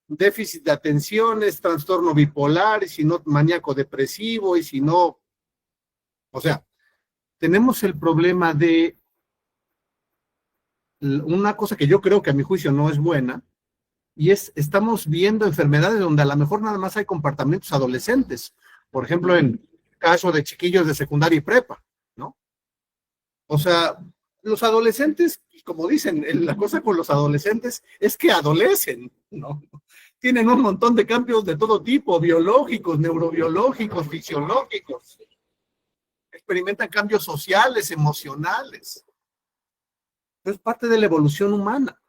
déficit de atención, es trastorno bipolar, y si no, maníaco depresivo, y si no, o sea, tenemos el problema de una cosa que yo creo que a mi juicio no es buena, y estamos viendo enfermedades donde a lo mejor nada más hay comportamientos adolescentes, por ejemplo, en caso de chiquillos de secundaria y prepa, ¿no? O sea, los adolescentes, como dicen, la cosa con los adolescentes es que adolecen, ¿no? Tienen un montón de cambios de todo tipo, biológicos, neurobiológicos, fisiológicos, experimentan cambios sociales, emocionales. Es parte de la evolución humana.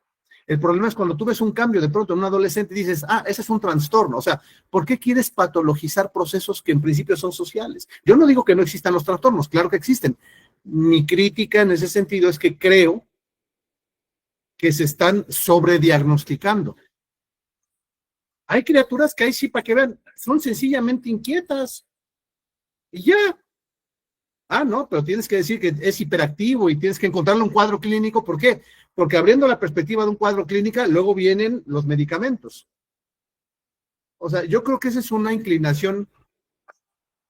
El problema es cuando tú ves un cambio de pronto en un adolescente y dices, ese es un trastorno. O sea, ¿por qué quieres patologizar procesos que en principio son sociales? Yo no digo que no existan los trastornos, claro que existen. Mi crítica en ese sentido es que creo que se están sobrediagnosticando. Hay criaturas que ahí sí, para que vean, son sencillamente inquietas. Y ya. Ah, no, pero tienes que decir que es hiperactivo y tienes que encontrarle un cuadro clínico. ¿Por qué? Porque abriendo la perspectiva de un cuadro clínico, luego vienen los medicamentos. O sea, yo creo que esa es una inclinación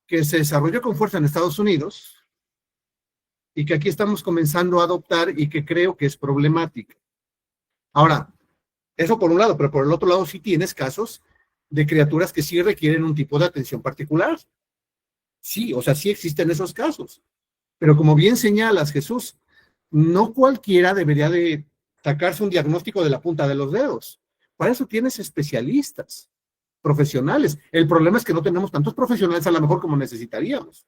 que se desarrolló con fuerza en Estados Unidos y que aquí estamos comenzando a adoptar y que creo que es problemática. Ahora, eso por un lado, pero por el otro lado sí tienes casos de criaturas que sí requieren un tipo de atención particular. Sí, o sea, sí existen esos casos. Pero como bien señalas, Jesús, no cualquiera debería de sacarse un diagnóstico de la punta de los dedos. Para eso tienes especialistas, profesionales. El problema es que no tenemos tantos profesionales a lo mejor como necesitaríamos.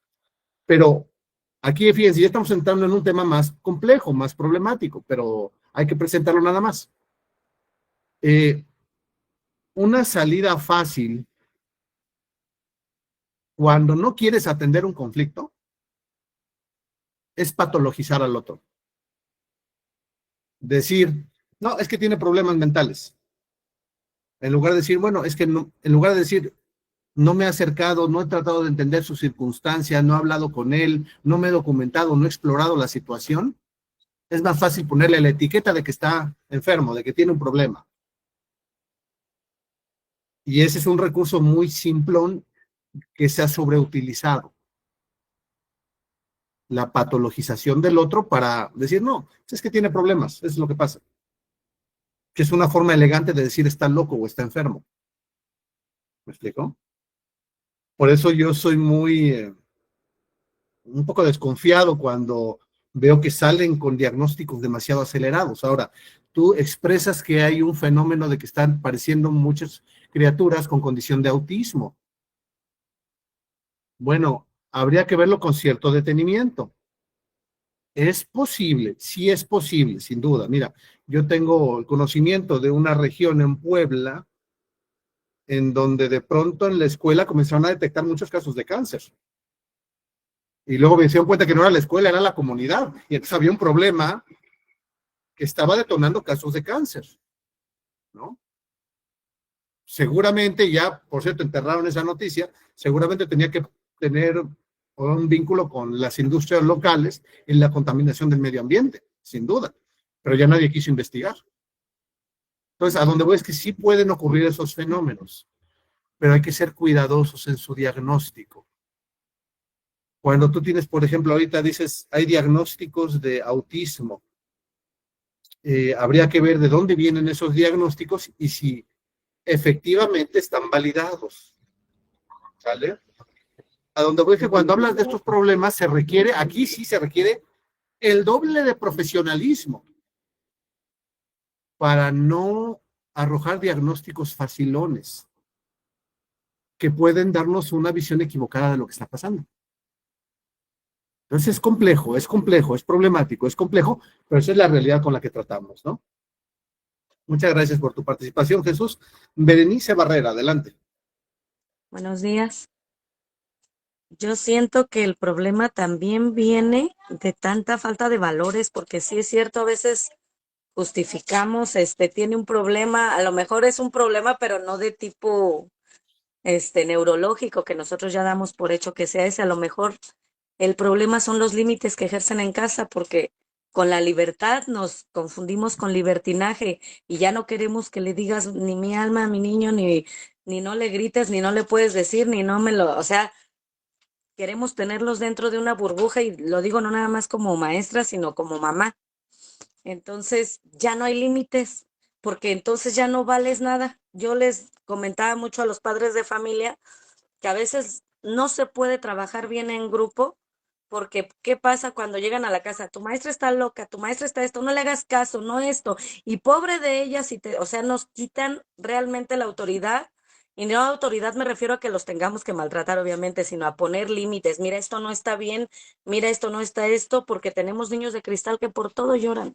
Pero aquí, fíjense, ya estamos entrando en un tema más complejo, más problemático, pero hay que presentarlo nada más. Una salida fácil cuando no quieres atender un conflicto es patologizar al otro. Decir, no, es que tiene problemas mentales. En lugar de decir, bueno, es que no, en lugar de decir, no me he acercado, no he tratado de entender su circunstancia, no he hablado con él, no me he documentado, no he explorado la situación, es más fácil ponerle la etiqueta de que está enfermo, de que tiene un problema. Y ese es un recurso muy simplón que se ha sobreutilizado. La patologización del otro para decir, no, es que tiene problemas, eso es lo que pasa. Que es una forma elegante de decir está loco o está enfermo. ¿Me explico? Por eso yo soy un poco desconfiado cuando veo que salen con diagnósticos demasiado acelerados. Ahora, tú expresas que hay un fenómeno de que están apareciendo muchas criaturas con condición de autismo. Bueno, habría que verlo con cierto detenimiento. Es posible, sí es posible, sin duda. Mira, yo tengo el conocimiento de una región en Puebla en donde de pronto en la escuela comenzaron a detectar muchos casos de cáncer. Y luego me dieron cuenta que no era la escuela, era la comunidad. Y entonces había un problema que estaba detonando casos de cáncer, ¿no? Seguramente ya, por cierto, enterraron esa noticia, seguramente tenía que tener un vínculo con las industrias locales en la contaminación del medio ambiente, sin duda. Pero ya nadie quiso investigar. Entonces, a donde voy es que sí pueden ocurrir esos fenómenos, pero hay que ser cuidadosos en su diagnóstico. Cuando tú tienes, por ejemplo, ahorita dices, hay diagnósticos de autismo, habría que ver de dónde vienen esos diagnósticos y si efectivamente están validados. ¿Sale? A donde voy es que cuando hablas de estos problemas se requiere, aquí sí se requiere el doble de profesionalismo para no arrojar diagnósticos facilones que pueden darnos una visión equivocada de lo que está pasando. Entonces es problemático, es complejo, pero esa es la realidad con la que tratamos, ¿no? Muchas gracias por tu participación, Jesús. Berenice Barrera, adelante. Buenos días. Yo siento que el problema también viene de tanta falta de valores, porque sí es cierto, a veces justificamos, tiene un problema, a lo mejor es un problema, pero no de tipo, neurológico, que nosotros ya damos por hecho que sea ese. A lo mejor el problema son los límites que ejercen en casa, porque con la libertad nos confundimos con libertinaje y ya no queremos que le digas ni mi alma a mi niño, ni no le grites, ni no le puedes decir, ni no me lo, o sea, queremos tenerlos dentro de una burbuja, y lo digo no nada más como maestra, sino como mamá. Entonces ya no hay límites, porque entonces ya no vales nada. Yo les comentaba mucho a los padres de familia que a veces no se puede trabajar bien en grupo, porque ¿qué pasa cuando llegan a la casa? Tu maestra está loca, tu maestra está esto, no le hagas caso, no esto. Y pobre de ellas, o sea, nos quitan realmente la autoridad. Y no autoridad me refiero a que los tengamos que maltratar, obviamente, sino a poner límites. Mira, esto no está bien, mira, esto no está esto, porque tenemos niños de cristal que por todo lloran.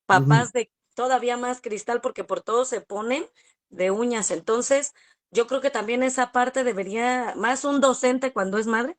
Papás de todavía más cristal, porque por todo se ponen de uñas. Entonces, yo creo que también esa parte debería, más un docente cuando es madre,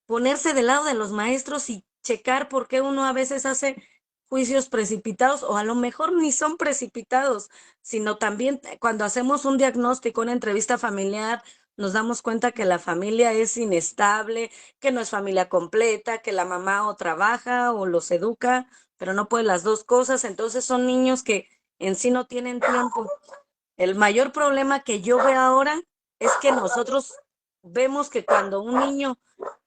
ponerse del lado de los maestros y checar por qué uno a veces hace juicios precipitados, o a lo mejor ni son precipitados, sino también cuando hacemos un diagnóstico, una entrevista familiar, nos damos cuenta que la familia es inestable, que no es familia completa, que la mamá o trabaja o los educa, pero no puede las dos cosas. Entonces son niños que en sí no tienen tiempo. El mayor problema que yo veo ahora es que nosotros vemos que cuando un niño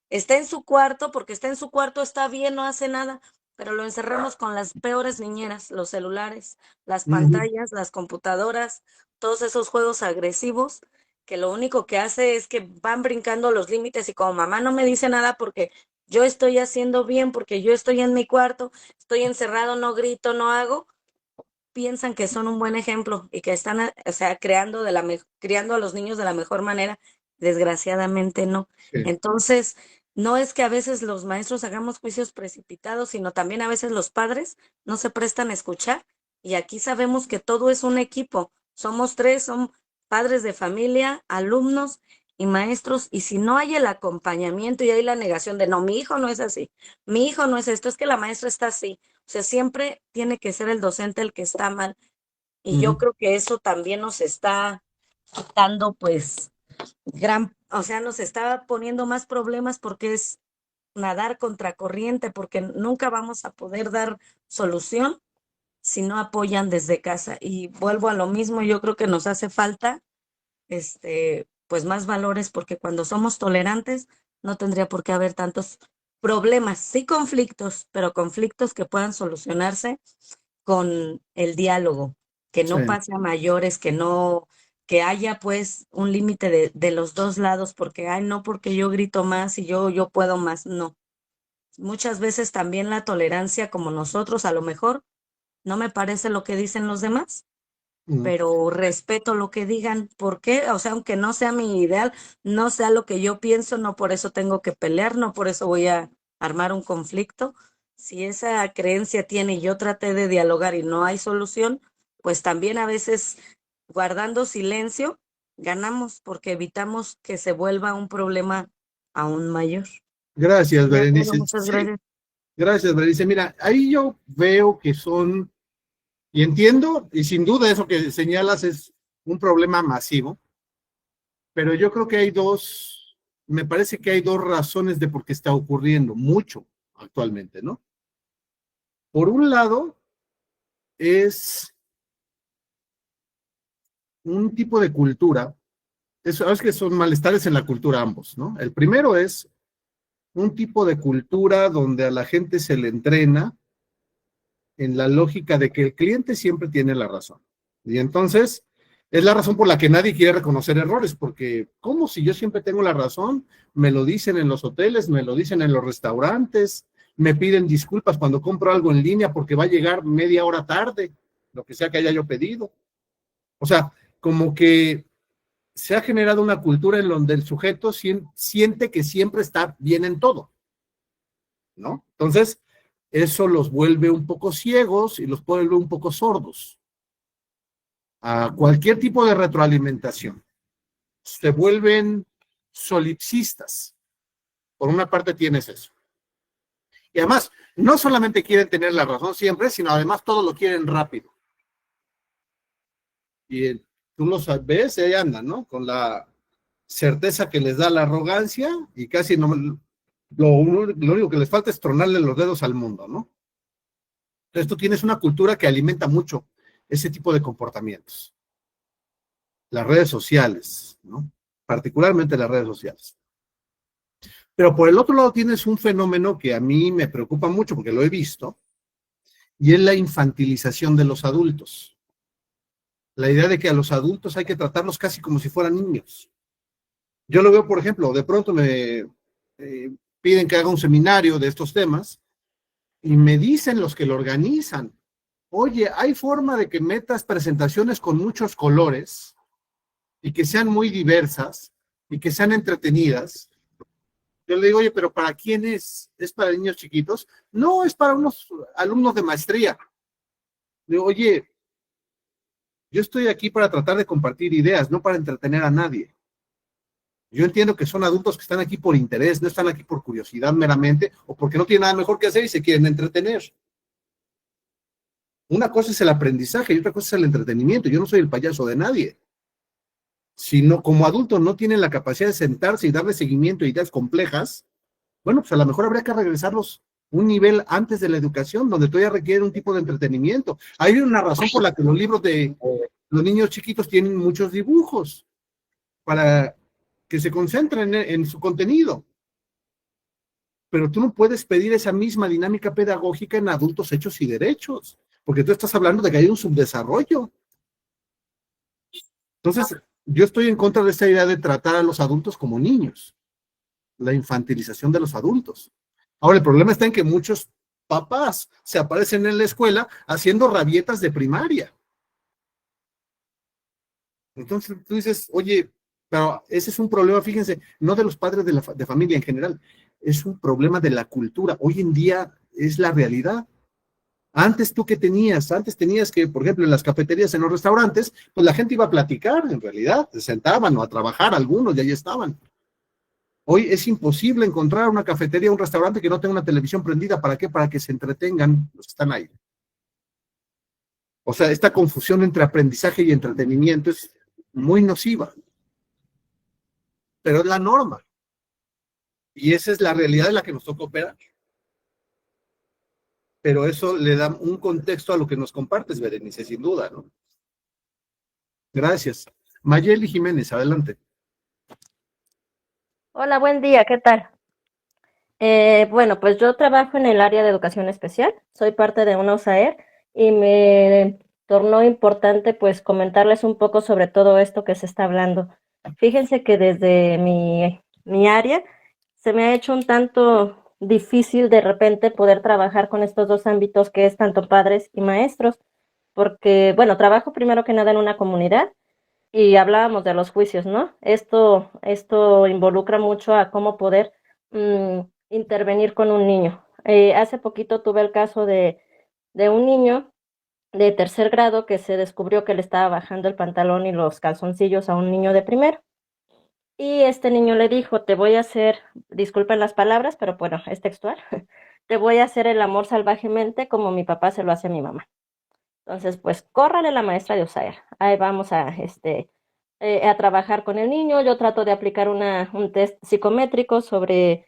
está en su cuarto, porque está en su cuarto, está bien, no hace nada, pero lo encerramos con las peores niñeras, los celulares, las pantallas, las computadoras, todos esos juegos agresivos, que lo único que hace es que van brincando los límites y como mamá no me dice nada porque yo estoy haciendo bien, porque yo estoy en mi cuarto, estoy encerrado, no grito, no hago, piensan que son un buen ejemplo y que están, o sea, criando a los niños de la mejor manera. Desgraciadamente no. Sí. Entonces, no es que a veces los maestros hagamos juicios precipitados, sino también a veces los padres no se prestan a escuchar. Y aquí sabemos que todo es un equipo. Somos tres, son padres de familia, alumnos y maestros. Y si no hay el acompañamiento y hay la negación de, no, mi hijo no es así, mi hijo no es esto, es que la maestra está así. O sea, siempre tiene que ser el docente el que está mal. Y yo creo que eso también nos está quitando, pues, o sea, nos está poniendo más problemas porque es nadar contracorriente, porque nunca vamos a poder dar solución si no apoyan desde casa. Y vuelvo a lo mismo, yo creo que nos hace falta, pues, más valores, porque cuando somos tolerantes no tendría por qué haber tantos problemas, sí conflictos, pero conflictos que puedan solucionarse con el diálogo, que no Sí. pase a mayores, que haya pues un límite de los dos lados, porque, ay, no, porque yo grito más y yo puedo más, no. Muchas veces también la tolerancia, como nosotros, a lo mejor no me parece lo que dicen los demás, pero respeto lo que digan. ¿Por qué? O sea, aunque no sea mi ideal, no sea lo que yo pienso, no por eso tengo que pelear, no por eso voy a armar un conflicto. Si esa creencia tiene y yo traté de dialogar y no hay solución, pues también a veces guardando silencio ganamos porque evitamos que se vuelva un problema aún mayor. Gracias, De acuerdo, Berenice. muchas Sí, gracias. gracias, Berenice. Mira, ahí yo veo que son, y entiendo, y sin duda eso que señalas es un problema masivo, pero yo creo que me parece que hay dos razones de por qué está ocurriendo mucho actualmente, ¿no? Por un lado, es un tipo de cultura, sabes que son malestares en la cultura ambos, ¿no? El primero es un tipo de cultura donde a la gente se le entrena en la lógica de que el cliente siempre tiene la razón. Y entonces es la razón por la que nadie quiere reconocer errores, porque ¿cómo si yo siempre tengo la razón? Me lo dicen en los hoteles, me lo dicen en los restaurantes, me piden disculpas cuando compro algo en línea porque va a llegar media hora tarde, lo que sea que haya yo pedido. O sea, como que se ha generado una cultura en donde el sujeto siente que siempre está bien en todo, ¿no? Entonces, eso los vuelve un poco ciegos y los vuelve un poco sordos a cualquier tipo de retroalimentación. Se vuelven solipsistas. Por una parte tienes eso. Y además, no solamente quieren tener la razón siempre, sino además todo lo quieren rápido. Y tú los ves, ahí andan, ¿no? Con la certeza que les da la arrogancia y casi no, lo único que les falta es tronarle los dedos al mundo, ¿no? Entonces tú tienes una cultura que alimenta mucho ese tipo de comportamientos. Las redes sociales, ¿no? Particularmente las redes sociales. Pero por el otro lado tienes un fenómeno que a mí me preocupa mucho porque lo he visto, y es la infantilización de los adultos. La idea de que a los adultos hay que tratarlos casi como si fueran niños. Yo lo veo, por ejemplo, de pronto me piden que haga un seminario de estos temas y me dicen los que lo organizan, oye, ¿hay forma de que metas presentaciones con muchos colores y que sean muy diversas y que sean entretenidas? Yo le digo, oye, ¿pero para quién es? ¿Es para niños chiquitos? No, es para unos alumnos de maestría. Le digo, oye, yo estoy aquí para tratar de compartir ideas, no para entretener a nadie. Yo entiendo que son adultos que están aquí por interés, no están aquí por curiosidad meramente o porque no tienen nada mejor que hacer y se quieren entretener. Una cosa es el aprendizaje y otra cosa es el entretenimiento. Yo no soy el payaso de nadie. si no, como adultos no tienen la capacidad de sentarse y darle seguimiento a ideas complejas, bueno, pues a lo mejor habría que regresarlos un nivel antes de la educación, donde todavía requiere un tipo de entretenimiento. Hay una razón por la que los libros de los niños chiquitos tienen muchos dibujos, para que se concentren en su contenido. Pero tú no puedes pedir esa misma dinámica pedagógica en adultos hechos y derechos, porque tú estás hablando de que hay un subdesarrollo. Entonces, yo estoy en contra de esta idea de tratar a los adultos como niños, la infantilización de los adultos. Ahora, el problema está en que muchos papás se aparecen en la escuela haciendo rabietas de primaria. Entonces tú dices, oye, pero ese es un problema, fíjense, no de los padres de familia en general, es un problema de la cultura. Hoy en día es la realidad. Antes tú qué tenías, antes tenías que, por ejemplo, en las cafeterías, en los restaurantes, pues la gente iba a platicar, en realidad, se sentaban o a trabajar algunos y ahí estaban. Hoy es imposible encontrar una cafetería, un restaurante que no tenga una televisión prendida. ¿Para qué? Para que se entretengan los que están ahí. O sea, esta confusión entre aprendizaje y entretenimiento es muy nociva, pero es la norma. Y esa es la realidad en la que nos toca operar. Pero eso le da un contexto a lo que nos compartes, Berenice, sin duda, ¿no? Gracias. Mayeli Jiménez, adelante. Hola, buen día, ¿qué tal? Bueno, pues yo trabajo en el área de educación especial, soy parte de una USAER y me tornó importante pues comentarles un poco sobre todo esto que se está hablando. Fíjense que desde mi área se me ha hecho un tanto difícil de repente poder trabajar con estos dos ámbitos que es tanto padres y maestros, porque bueno, trabajo primero que nada en una comunidad y hablábamos de los juicios, ¿no? Esto involucra mucho a cómo poder intervenir con un niño. Hace poquito tuve el caso de un niño de tercer grado que se descubrió que le estaba bajando el pantalón y los calzoncillos a un niño de primero. Y este niño le dijo, te voy a hacer, disculpen las palabras, pero bueno, es textual, te voy a hacer el amor salvajemente como mi papá se lo hace a mi mamá. Entonces, pues, córrale la maestra de USAER. Ahí vamos a trabajar con el niño. Yo trato de aplicar un test psicométrico sobre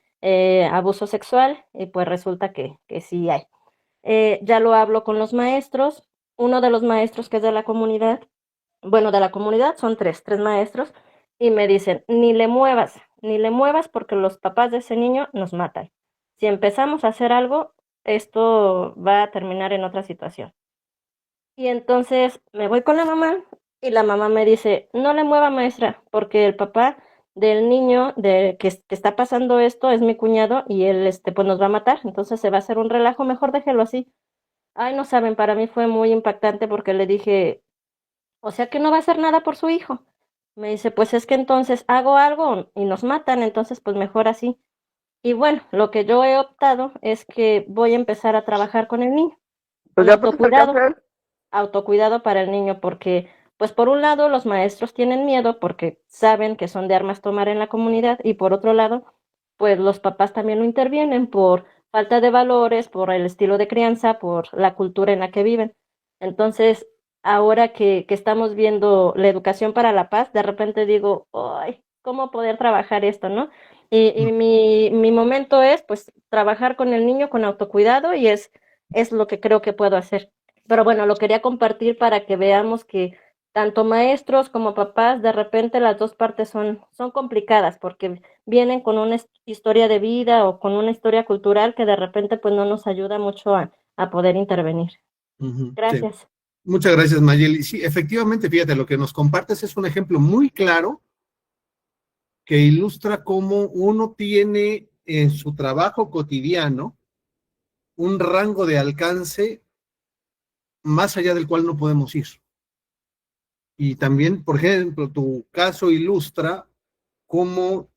abuso sexual y pues resulta que sí hay. Ya lo hablo con los maestros. Uno de los maestros que es de la comunidad, bueno, de la comunidad son tres maestros, y me dicen, ni le muevas porque los papás de ese niño nos matan. Si empezamos a hacer algo, esto va a terminar en otra situación. Y entonces me voy con la mamá y la mamá me dice, no le mueva maestra, porque el papá del niño que está pasando esto es mi cuñado y él pues nos va a matar, entonces se va a hacer un relajo, mejor déjelo así. Ay, no saben, para mí fue muy impactante porque le dije, o sea que no va a hacer nada por su hijo. Me dice, pues es que entonces hago algo y nos matan, entonces pues mejor así. Y bueno, lo que yo he optado es que voy a empezar a trabajar con el niño, Pues con ya pusiste el autocuidado. café. Autocuidado para el niño, porque, pues por un lado, los maestros tienen miedo porque saben que son de armas tomar en la comunidad, y por otro lado, pues los papás también lo intervienen por falta de valores, por el estilo de crianza, por la cultura en la que viven. Entonces, ahora que estamos viendo la educación para la paz, de repente digo, ay, ¿cómo poder trabajar esto, no? Y mi momento es, pues, trabajar con el niño con autocuidado y es lo que creo que puedo hacer. Pero bueno, lo quería compartir para que veamos que tanto maestros como papás, de repente las dos partes son complicadas porque vienen con una historia de vida o con una historia cultural que de repente pues no nos ayuda mucho a poder intervenir. Sí. Gracias. Muchas gracias, Mayeli. Sí, efectivamente, fíjate, lo que nos compartes es un ejemplo muy claro que ilustra cómo uno tiene en su trabajo cotidiano un rango de alcance más allá del cual no podemos ir. Y también, por ejemplo, tu caso ilustra cómo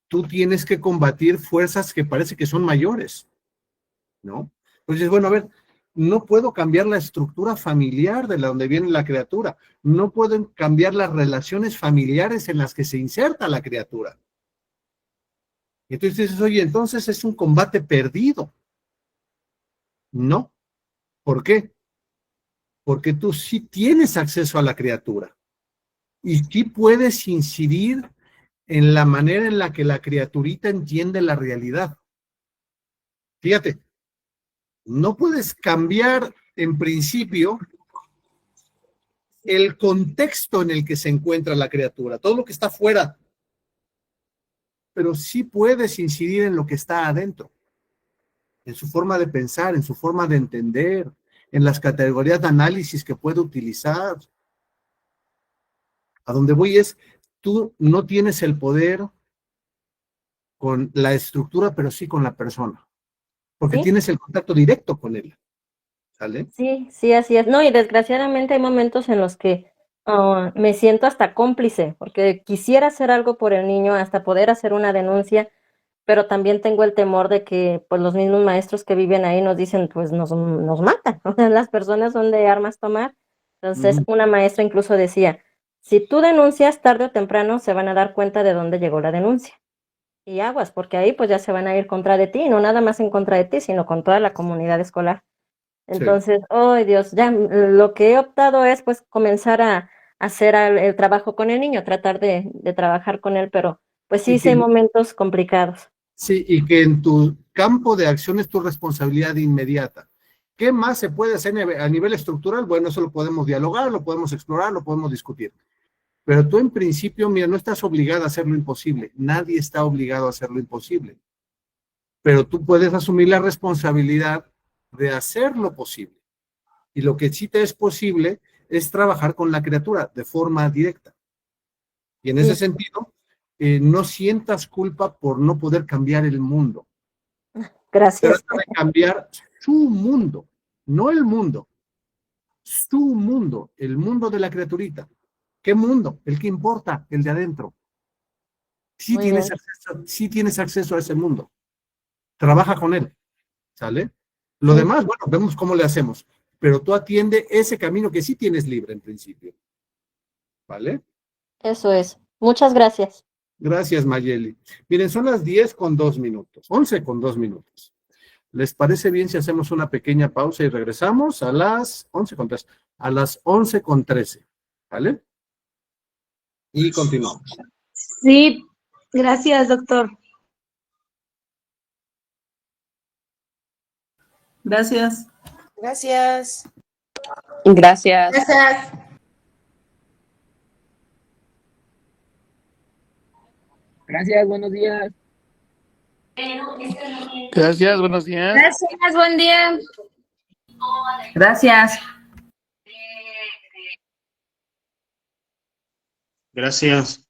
tú tienes que combatir fuerzas que parece que son mayores, ¿no? Entonces, bueno, a ver, no puedo cambiar la estructura familiar de donde viene la criatura, no puedo cambiar las relaciones familiares en las que se inserta la criatura. Y entonces dices, oye, entonces es un combate perdido. No. ¿Por qué? Porque tú sí tienes acceso a la criatura. y sí puedes incidir en la manera en la que la criaturita entiende la realidad. Fíjate, no puedes cambiar en principio el contexto en el que se encuentra la criatura, todo lo que está fuera, pero sí puedes incidir en lo que está adentro, en su forma de pensar, en su forma de entender, en las categorías de análisis que puede utilizar. A donde voy es, tú no tienes el poder con la estructura, pero sí con la persona, porque ¿Sí? tienes el contacto directo con él, ¿sale? Sí, sí, así es. No, y desgraciadamente hay momentos en los que me siento hasta cómplice, porque quisiera hacer algo por el niño, hasta poder hacer una denuncia, pero también tengo el temor de que pues los mismos maestros que viven ahí nos dicen, pues nos matan, o sea, las personas son de armas tomar. Entonces, Ujú. una maestra incluso decía, si tú denuncias tarde o temprano se van a dar cuenta de dónde llegó la denuncia. Y aguas, porque ahí pues ya se van a ir contra de ti, y no nada más en contra de ti, sino con toda la comunidad escolar. Sí. Entonces, oh Dios, ya lo que he optado es pues comenzar a hacer el trabajo con el niño, tratar de trabajar con él, pero pues sí, Y sí hay que, momentos complicados. sí, y que en tu campo de acción es tu responsabilidad inmediata. ¿Qué más se puede hacer a nivel estructural? Bueno, eso lo podemos dialogar, lo podemos explorar, lo podemos discutir. Pero tú en principio, mira, no estás obligada a hacer lo imposible. Nadie está obligado a hacer lo imposible. Pero tú puedes asumir la responsabilidad de hacer lo posible. Y lo que sí te es posible es trabajar con la criatura de forma directa. Y en ese Sí, sentido, no sientas culpa por no poder cambiar el mundo. gracias. Trata de cambiar su mundo, no el mundo, su mundo, el mundo de la criaturita. ¿Qué mundo? El que importa, el de adentro. Muy bien, Sí tienes acceso a ese mundo. Trabaja con él, ¿sale? Lo sí, demás, bueno, vemos cómo le hacemos. Pero tú atiende ese camino que sí tienes libre en principio, ¿vale? eso es. Muchas gracias. Gracias, Mayeli. Miren, son las 10:02, 11:02. ¿Les parece bien si hacemos una pequeña pausa y regresamos a las 11:03, a las 11:13, ¿vale? Y continuamos. Sí, gracias, doctor. Gracias. Gracias. Gracias. Gracias. Gracias, buenos días. Gracias, buenos días. Gracias, buen día. Gracias. Gracias.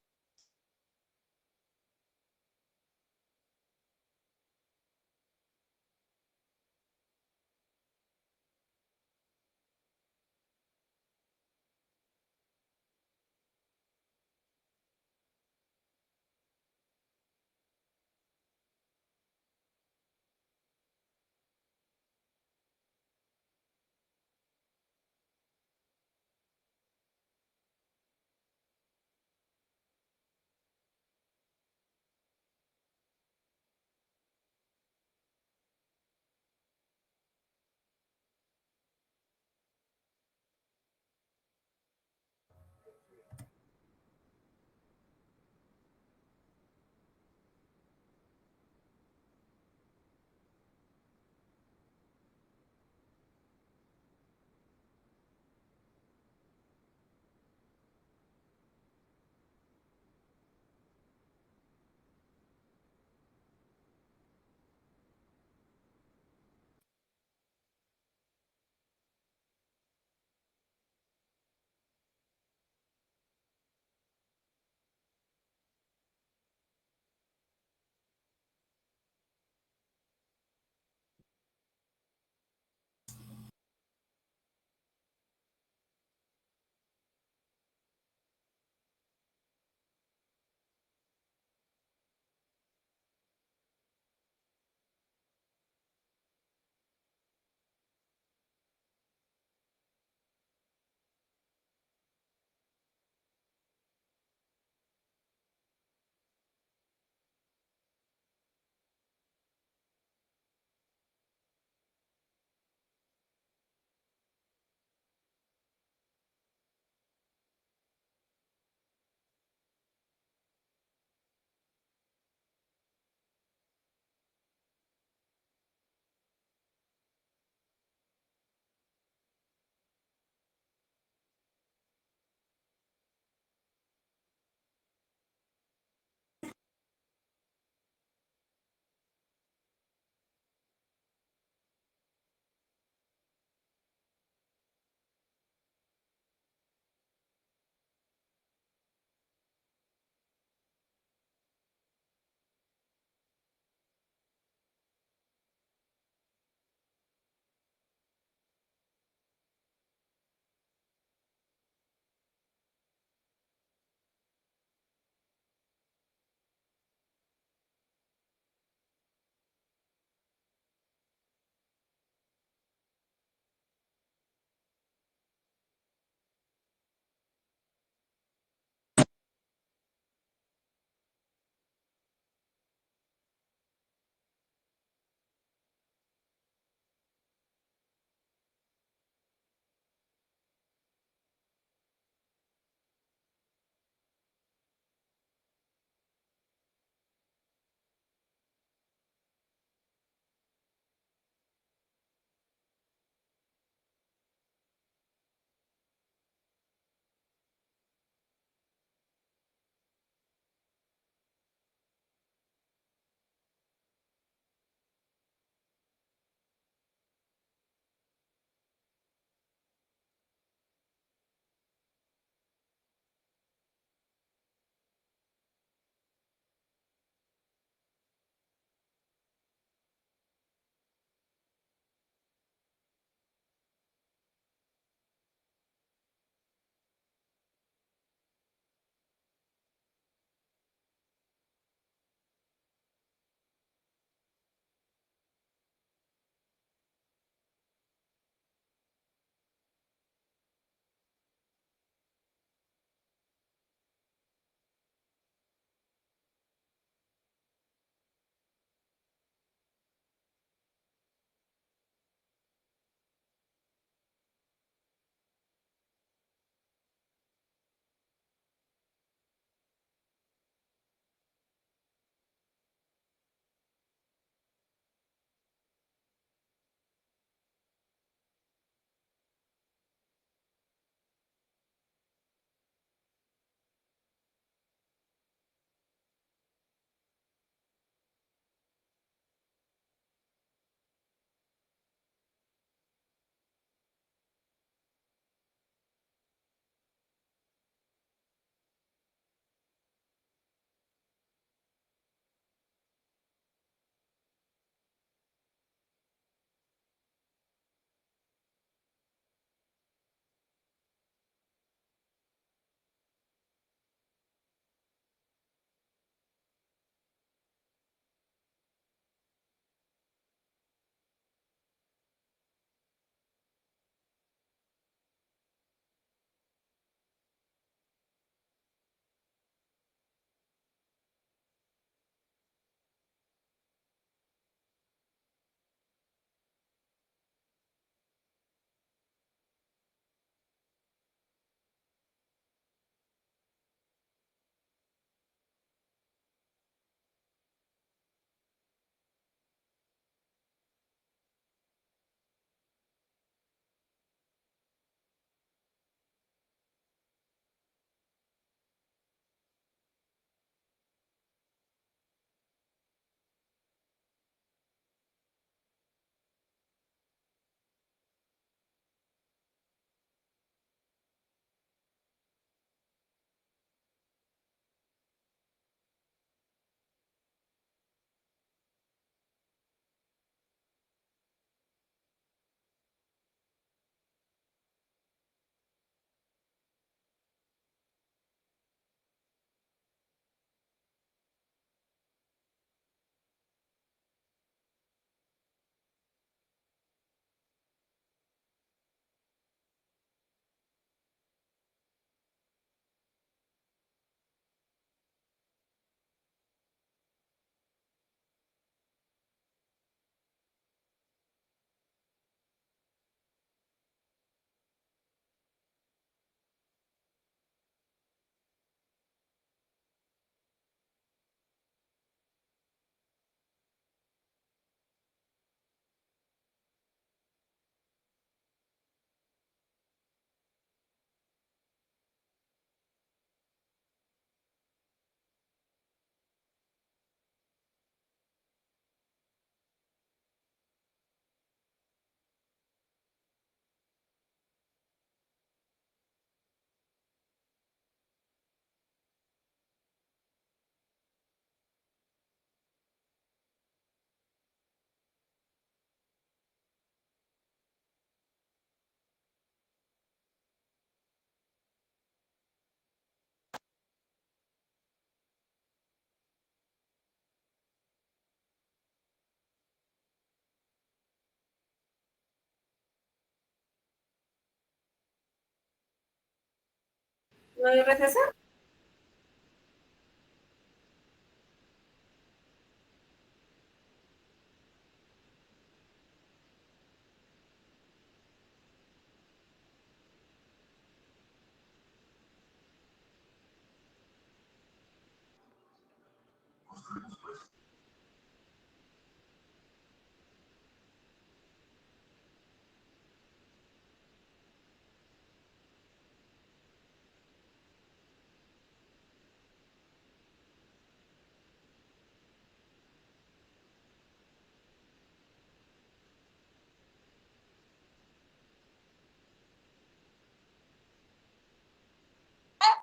¿No hay receso?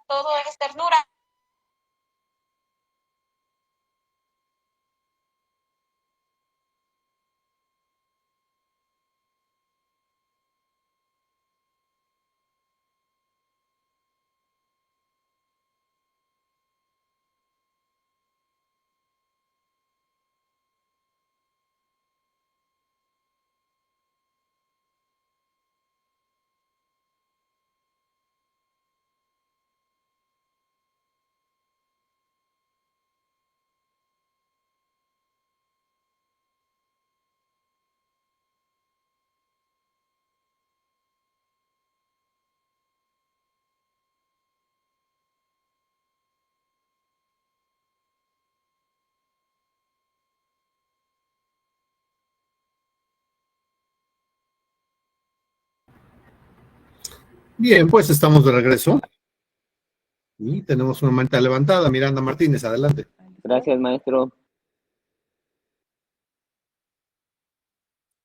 Todo es ternura. Bien, pues estamos de regreso. Y tenemos una manta levantada. Miranda Martínez, adelante. Gracias, maestro.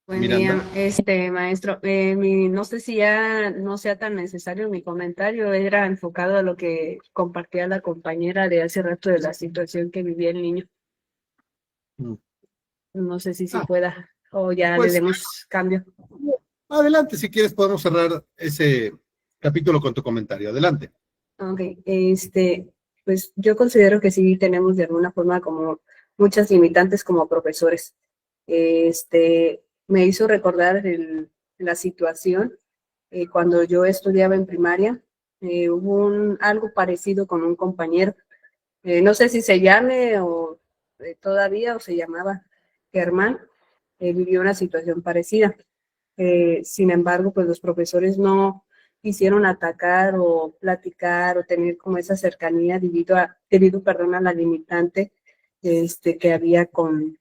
Buen Miranda. día, maestro. No sé si ya no sea tan necesario mi comentario, era enfocado a lo que compartía la compañera de hace rato de la situación que vivía el niño. Mm. No sé si pueda o ya Pues- le demos cambio. Adelante, si quieres podemos cerrar ese capítulo con tu comentario. Adelante. Ok, pues yo considero que sí tenemos de alguna forma como muchas limitantes como profesores. Me hizo recordar la situación cuando yo estudiaba en primaria, hubo algo parecido con un compañero. No sé si se llame o todavía o se llamaba Germán, vivió una situación parecida. Sin embargo, pues los profesores no quisieron atacar o platicar o tener como esa cercanía debido a la limitante que había con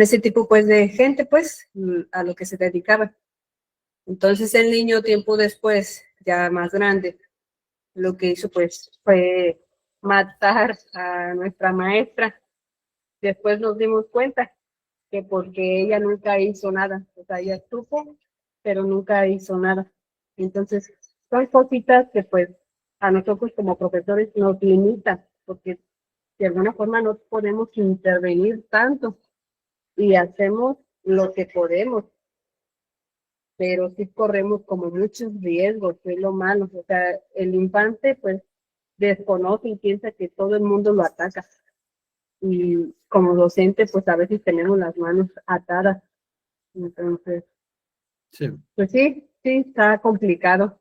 ese tipo pues de gente pues a lo que se dedicaba. Entonces el niño tiempo después, ya más grande, lo que hizo pues fue matar a nuestra maestra. Después nos dimos cuenta que porque ella nunca hizo nada, o sea, ella supo, pero nunca hizo nada. Entonces, son cositas que pues a nosotros como profesores nos limitan, porque de alguna forma no podemos intervenir tanto y hacemos lo que podemos, pero sí corremos como muchos riesgos, que es lo malo. O sea, el infante pues desconoce y piensa que todo el mundo lo ataca. Y como docente pues a veces tenemos las manos atadas. Entonces, Sí, pues sí, está complicado.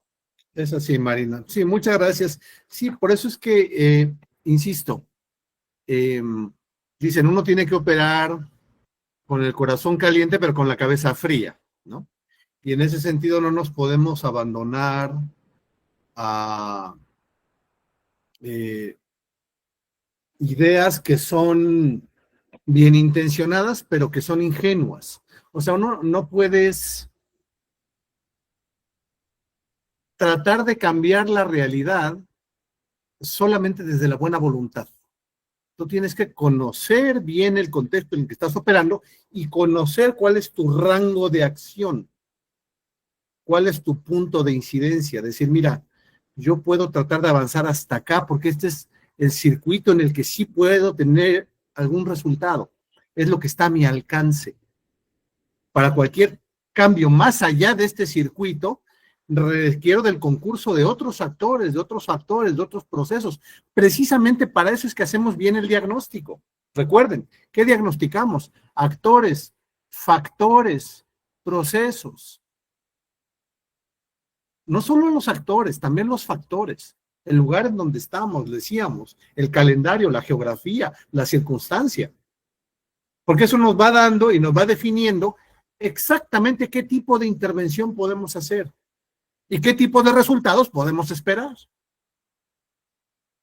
es así, Marina. Sí, muchas gracias. Sí, por eso es que, insisto, dicen, uno tiene que operar con el corazón caliente, pero con la cabeza fría, ¿no? Y en ese sentido no nos podemos abandonar a ideas que son bien intencionadas, pero que son ingenuas. O sea, uno no puedes tratar de cambiar la realidad solamente desde la buena voluntad. Tú tienes que conocer bien el contexto en el que estás operando y conocer cuál es tu rango de acción, cuál es tu punto de incidencia. Decir, mira, yo puedo tratar de avanzar hasta acá porque este es el circuito en el que sí puedo tener algún resultado. Es lo que está a mi alcance. Para cualquier cambio más allá de este circuito, requiero del concurso de otros actores, de otros factores, de otros procesos. Precisamente para eso es que hacemos bien el diagnóstico. Recuerden, ¿qué diagnosticamos? Actores, factores, procesos. No solo los actores, también los factores. el lugar en donde estamos, decíamos, el calendario, la geografía, la circunstancia. Porque eso nos va dando y nos va definiendo exactamente qué tipo de intervención podemos hacer y qué tipo de resultados podemos esperar.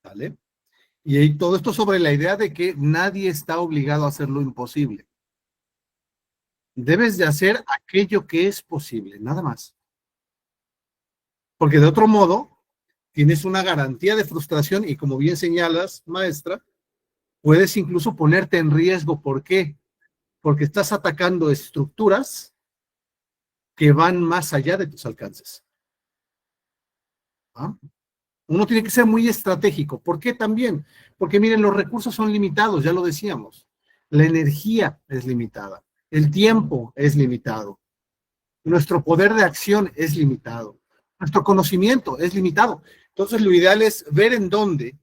¿Vale? Y todo esto sobre la idea de que nadie está obligado a hacer lo imposible. Debes de hacer aquello que es posible, nada más. Porque de otro modo, tienes una garantía de frustración y como bien señalas, maestra, puedes incluso ponerte en riesgo. ¿Por qué? Porque estás atacando estructuras que van más allá de tus alcances. ¿Ah? Uno tiene que ser muy estratégico. ¿Por qué también? Porque miren, los recursos son limitados, ya lo decíamos. La energía es limitada. El tiempo es limitado. Nuestro poder de acción es limitado. Nuestro conocimiento es limitado. Entonces, lo ideal es ver en dónde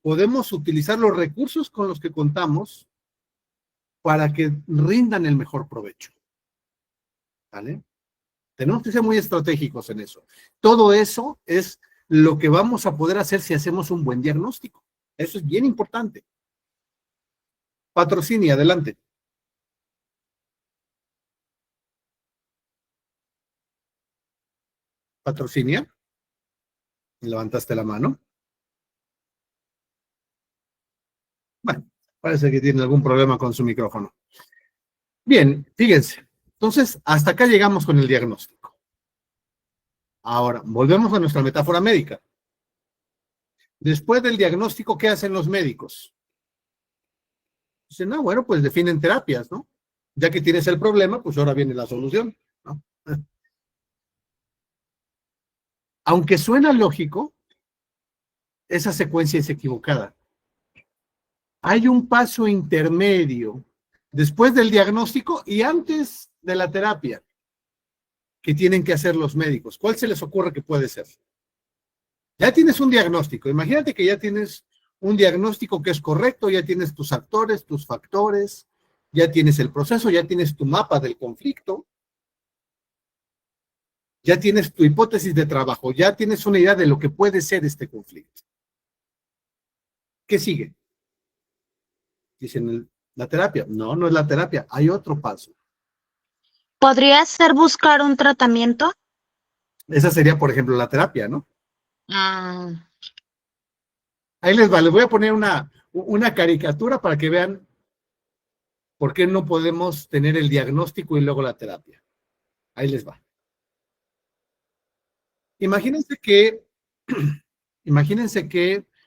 podemos utilizar los recursos con los que contamos para que rindan el mejor provecho. ¿Vale? Tenemos que ser muy estratégicos en eso. Todo eso es lo que vamos a poder hacer si hacemos un buen diagnóstico. Eso es bien importante. Patrocinio, adelante. Patrocinio. Levantaste la mano. Bueno, parece que tiene algún problema con su micrófono. Bien, fíjense. Entonces, hasta acá llegamos con el diagnóstico. Ahora, volvemos a nuestra metáfora médica. Después del diagnóstico, ¿qué hacen los médicos? Dicen, no, bueno, pues definen terapias, ¿no? Ya que tienes el problema, pues ahora viene la solución, ¿no? Aunque suena lógico, esa secuencia es equivocada. Hay un paso intermedio después del diagnóstico y antes de la terapia que tienen que hacer los médicos. ¿Cuál se les ocurre que puede ser? Ya tienes un diagnóstico. Imagínate que ya tienes un diagnóstico que es correcto, ya tienes tus actores, tus factores, ya tienes el proceso, ya tienes tu mapa del conflicto, ya tienes tu hipótesis de trabajo, ya tienes una idea de lo que puede ser este conflicto. ¿Qué sigue? Dicen, ¿la terapia? No, no es la terapia, hay otro paso. ¿Podría ser buscar un tratamiento? Esa sería, por ejemplo, la terapia, ¿no? Ah, Ahí les va, les voy a poner una caricatura para que vean por qué no podemos tener el diagnóstico y luego la terapia. Ahí les va. Imagínense que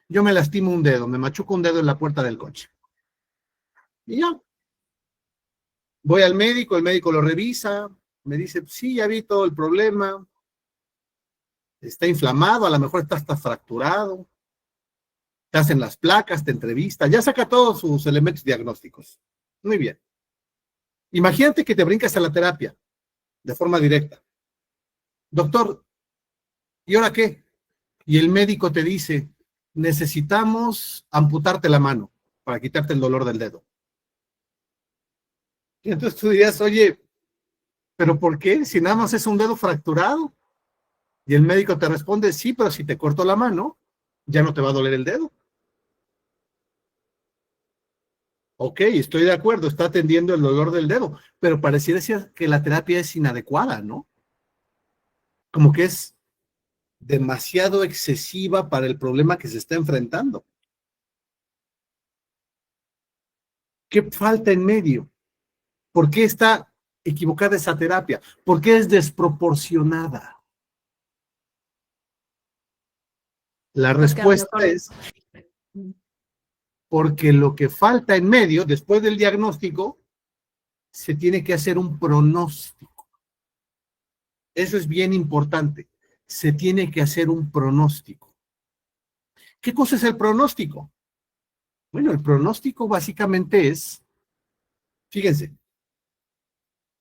yo me lastimo un dedo, me machuco un dedo en la puerta del coche. Y ya. Voy al médico, el médico lo revisa, me dice, sí, ya vi todo el problema, está inflamado, a lo mejor está hasta fracturado, te hacen las placas, te entrevista, ya saca todos sus elementos diagnósticos. Muy bien. Imagínate que te brincas a la terapia de forma directa. Doctor, ¿y ahora qué? Y el médico te dice, necesitamos amputarte la mano para quitarte el dolor del dedo. Y entonces tú dirías, oye, ¿pero por qué? Si nada más es un dedo fracturado. Y el médico te responde, sí, pero si te corto la mano, ya no te va a doler el dedo. Ok, estoy de acuerdo, está atendiendo el dolor del dedo, pero pareciera ser que la terapia es inadecuada, ¿no? Como que es demasiado excesiva para el problema que se está enfrentando. ¿Qué falta en medio? ¿Por qué está equivocada esa terapia? ¿Por qué es desproporcionada? La respuesta es porque lo que falta en medio, después del diagnóstico, se tiene que hacer un pronóstico. Eso es bien importante. Se tiene que hacer un pronóstico. ¿Qué cosa es el pronóstico? Bueno, el pronóstico básicamente es, fíjense,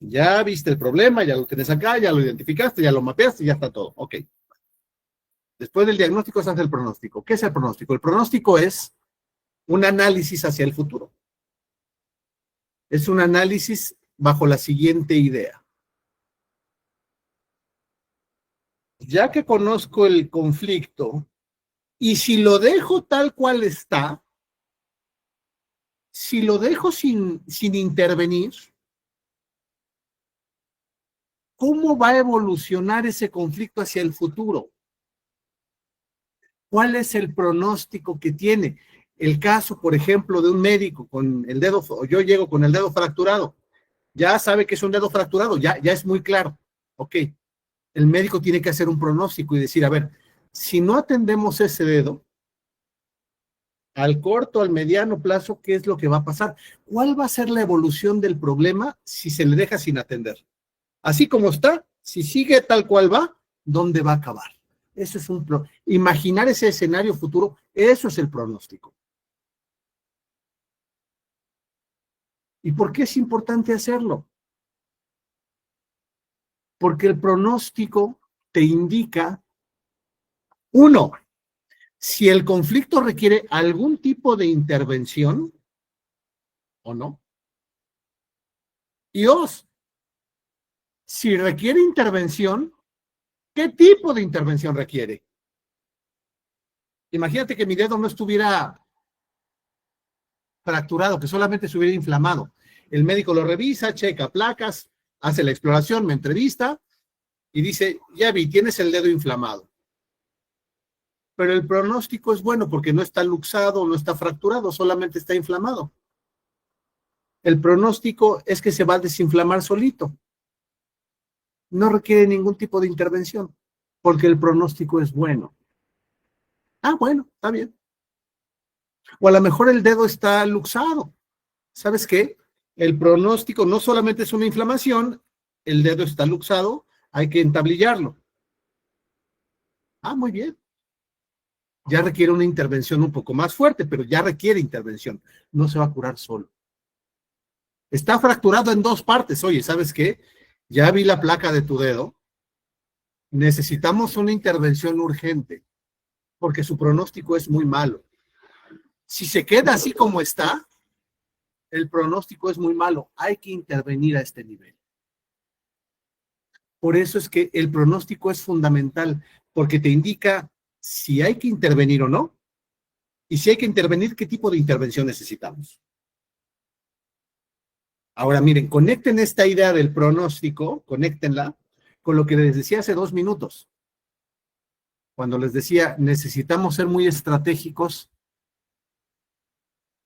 ya viste el problema, ya lo tienes acá, ya lo identificaste, ya lo mapeaste, ya está todo. Ok. Después del diagnóstico se hace el pronóstico. ¿Qué es el pronóstico? El pronóstico es un análisis hacia el futuro. Es un análisis bajo la siguiente idea. Ya que conozco el conflicto, y si lo dejo tal cual está, si lo dejo sin intervenir, ¿cómo va a evolucionar ese conflicto hacia el futuro? ¿Cuál es el pronóstico que tiene? El caso, por ejemplo, de un médico con el dedo, o yo llego con el dedo fracturado, ya sabe que es un dedo fracturado, ya es muy claro. Ok, el médico tiene que hacer un pronóstico y decir, a ver, si no atendemos ese dedo, al corto, al mediano plazo, ¿qué es lo que va a pasar? ¿Cuál va a ser la evolución del problema si se le deja sin atender? Así como está, si sigue tal cual va, ¿dónde va a acabar? Eso es imaginar ese escenario futuro, eso es el pronóstico. ¿Y por qué es importante hacerlo? Porque el pronóstico te indica, uno, si el conflicto requiere algún tipo de intervención o no. Y dos, si requiere intervención, ¿qué tipo de intervención requiere? Imagínate que mi dedo no estuviera fracturado, que solamente estuviera inflamado. El médico lo revisa, checa placas, hace la exploración, me entrevista y dice, ya vi, tienes el dedo inflamado. Pero el pronóstico es bueno porque no está luxado, no está fracturado, solamente está inflamado. El pronóstico es que se va a desinflamar solito. No requiere ningún tipo de intervención porque el pronóstico es bueno. Ah, bueno, está bien. O a lo mejor el dedo está luxado. ¿Sabes qué? El pronóstico no solamente es una inflamación, el dedo está luxado, hay que entablillarlo. Ah, muy bien. Ya requiere una intervención un poco más fuerte, pero ya requiere intervención. No se va a curar solo. Está fracturado en dos partes. Oye, ¿sabes qué? Ya vi la placa de tu dedo. Necesitamos una intervención urgente, porque su pronóstico es muy malo. Si se queda así como está, el pronóstico es muy malo. Hay que intervenir a este nivel. Por eso es que el pronóstico es fundamental, porque te indica si hay que intervenir o no, y si hay que intervenir, qué tipo de intervención necesitamos. Ahora miren, conecten esta idea del pronóstico, conéctenla con lo que les decía hace 2 minutos, cuando les decía, necesitamos ser muy estratégicos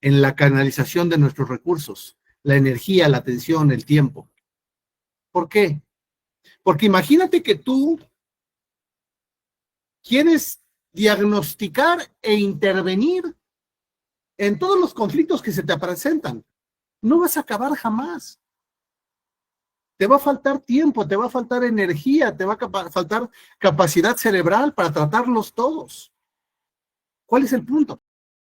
en la canalización de nuestros recursos, la energía, la atención, el tiempo. ¿Por qué? Porque imagínate que tú quieres diagnosticar e intervenir en todos los conflictos que se te presentan. No vas a acabar jamás. Te va a faltar tiempo, te va a faltar energía, te va a faltar capacidad cerebral para tratarlos todos. ¿Cuál es el punto?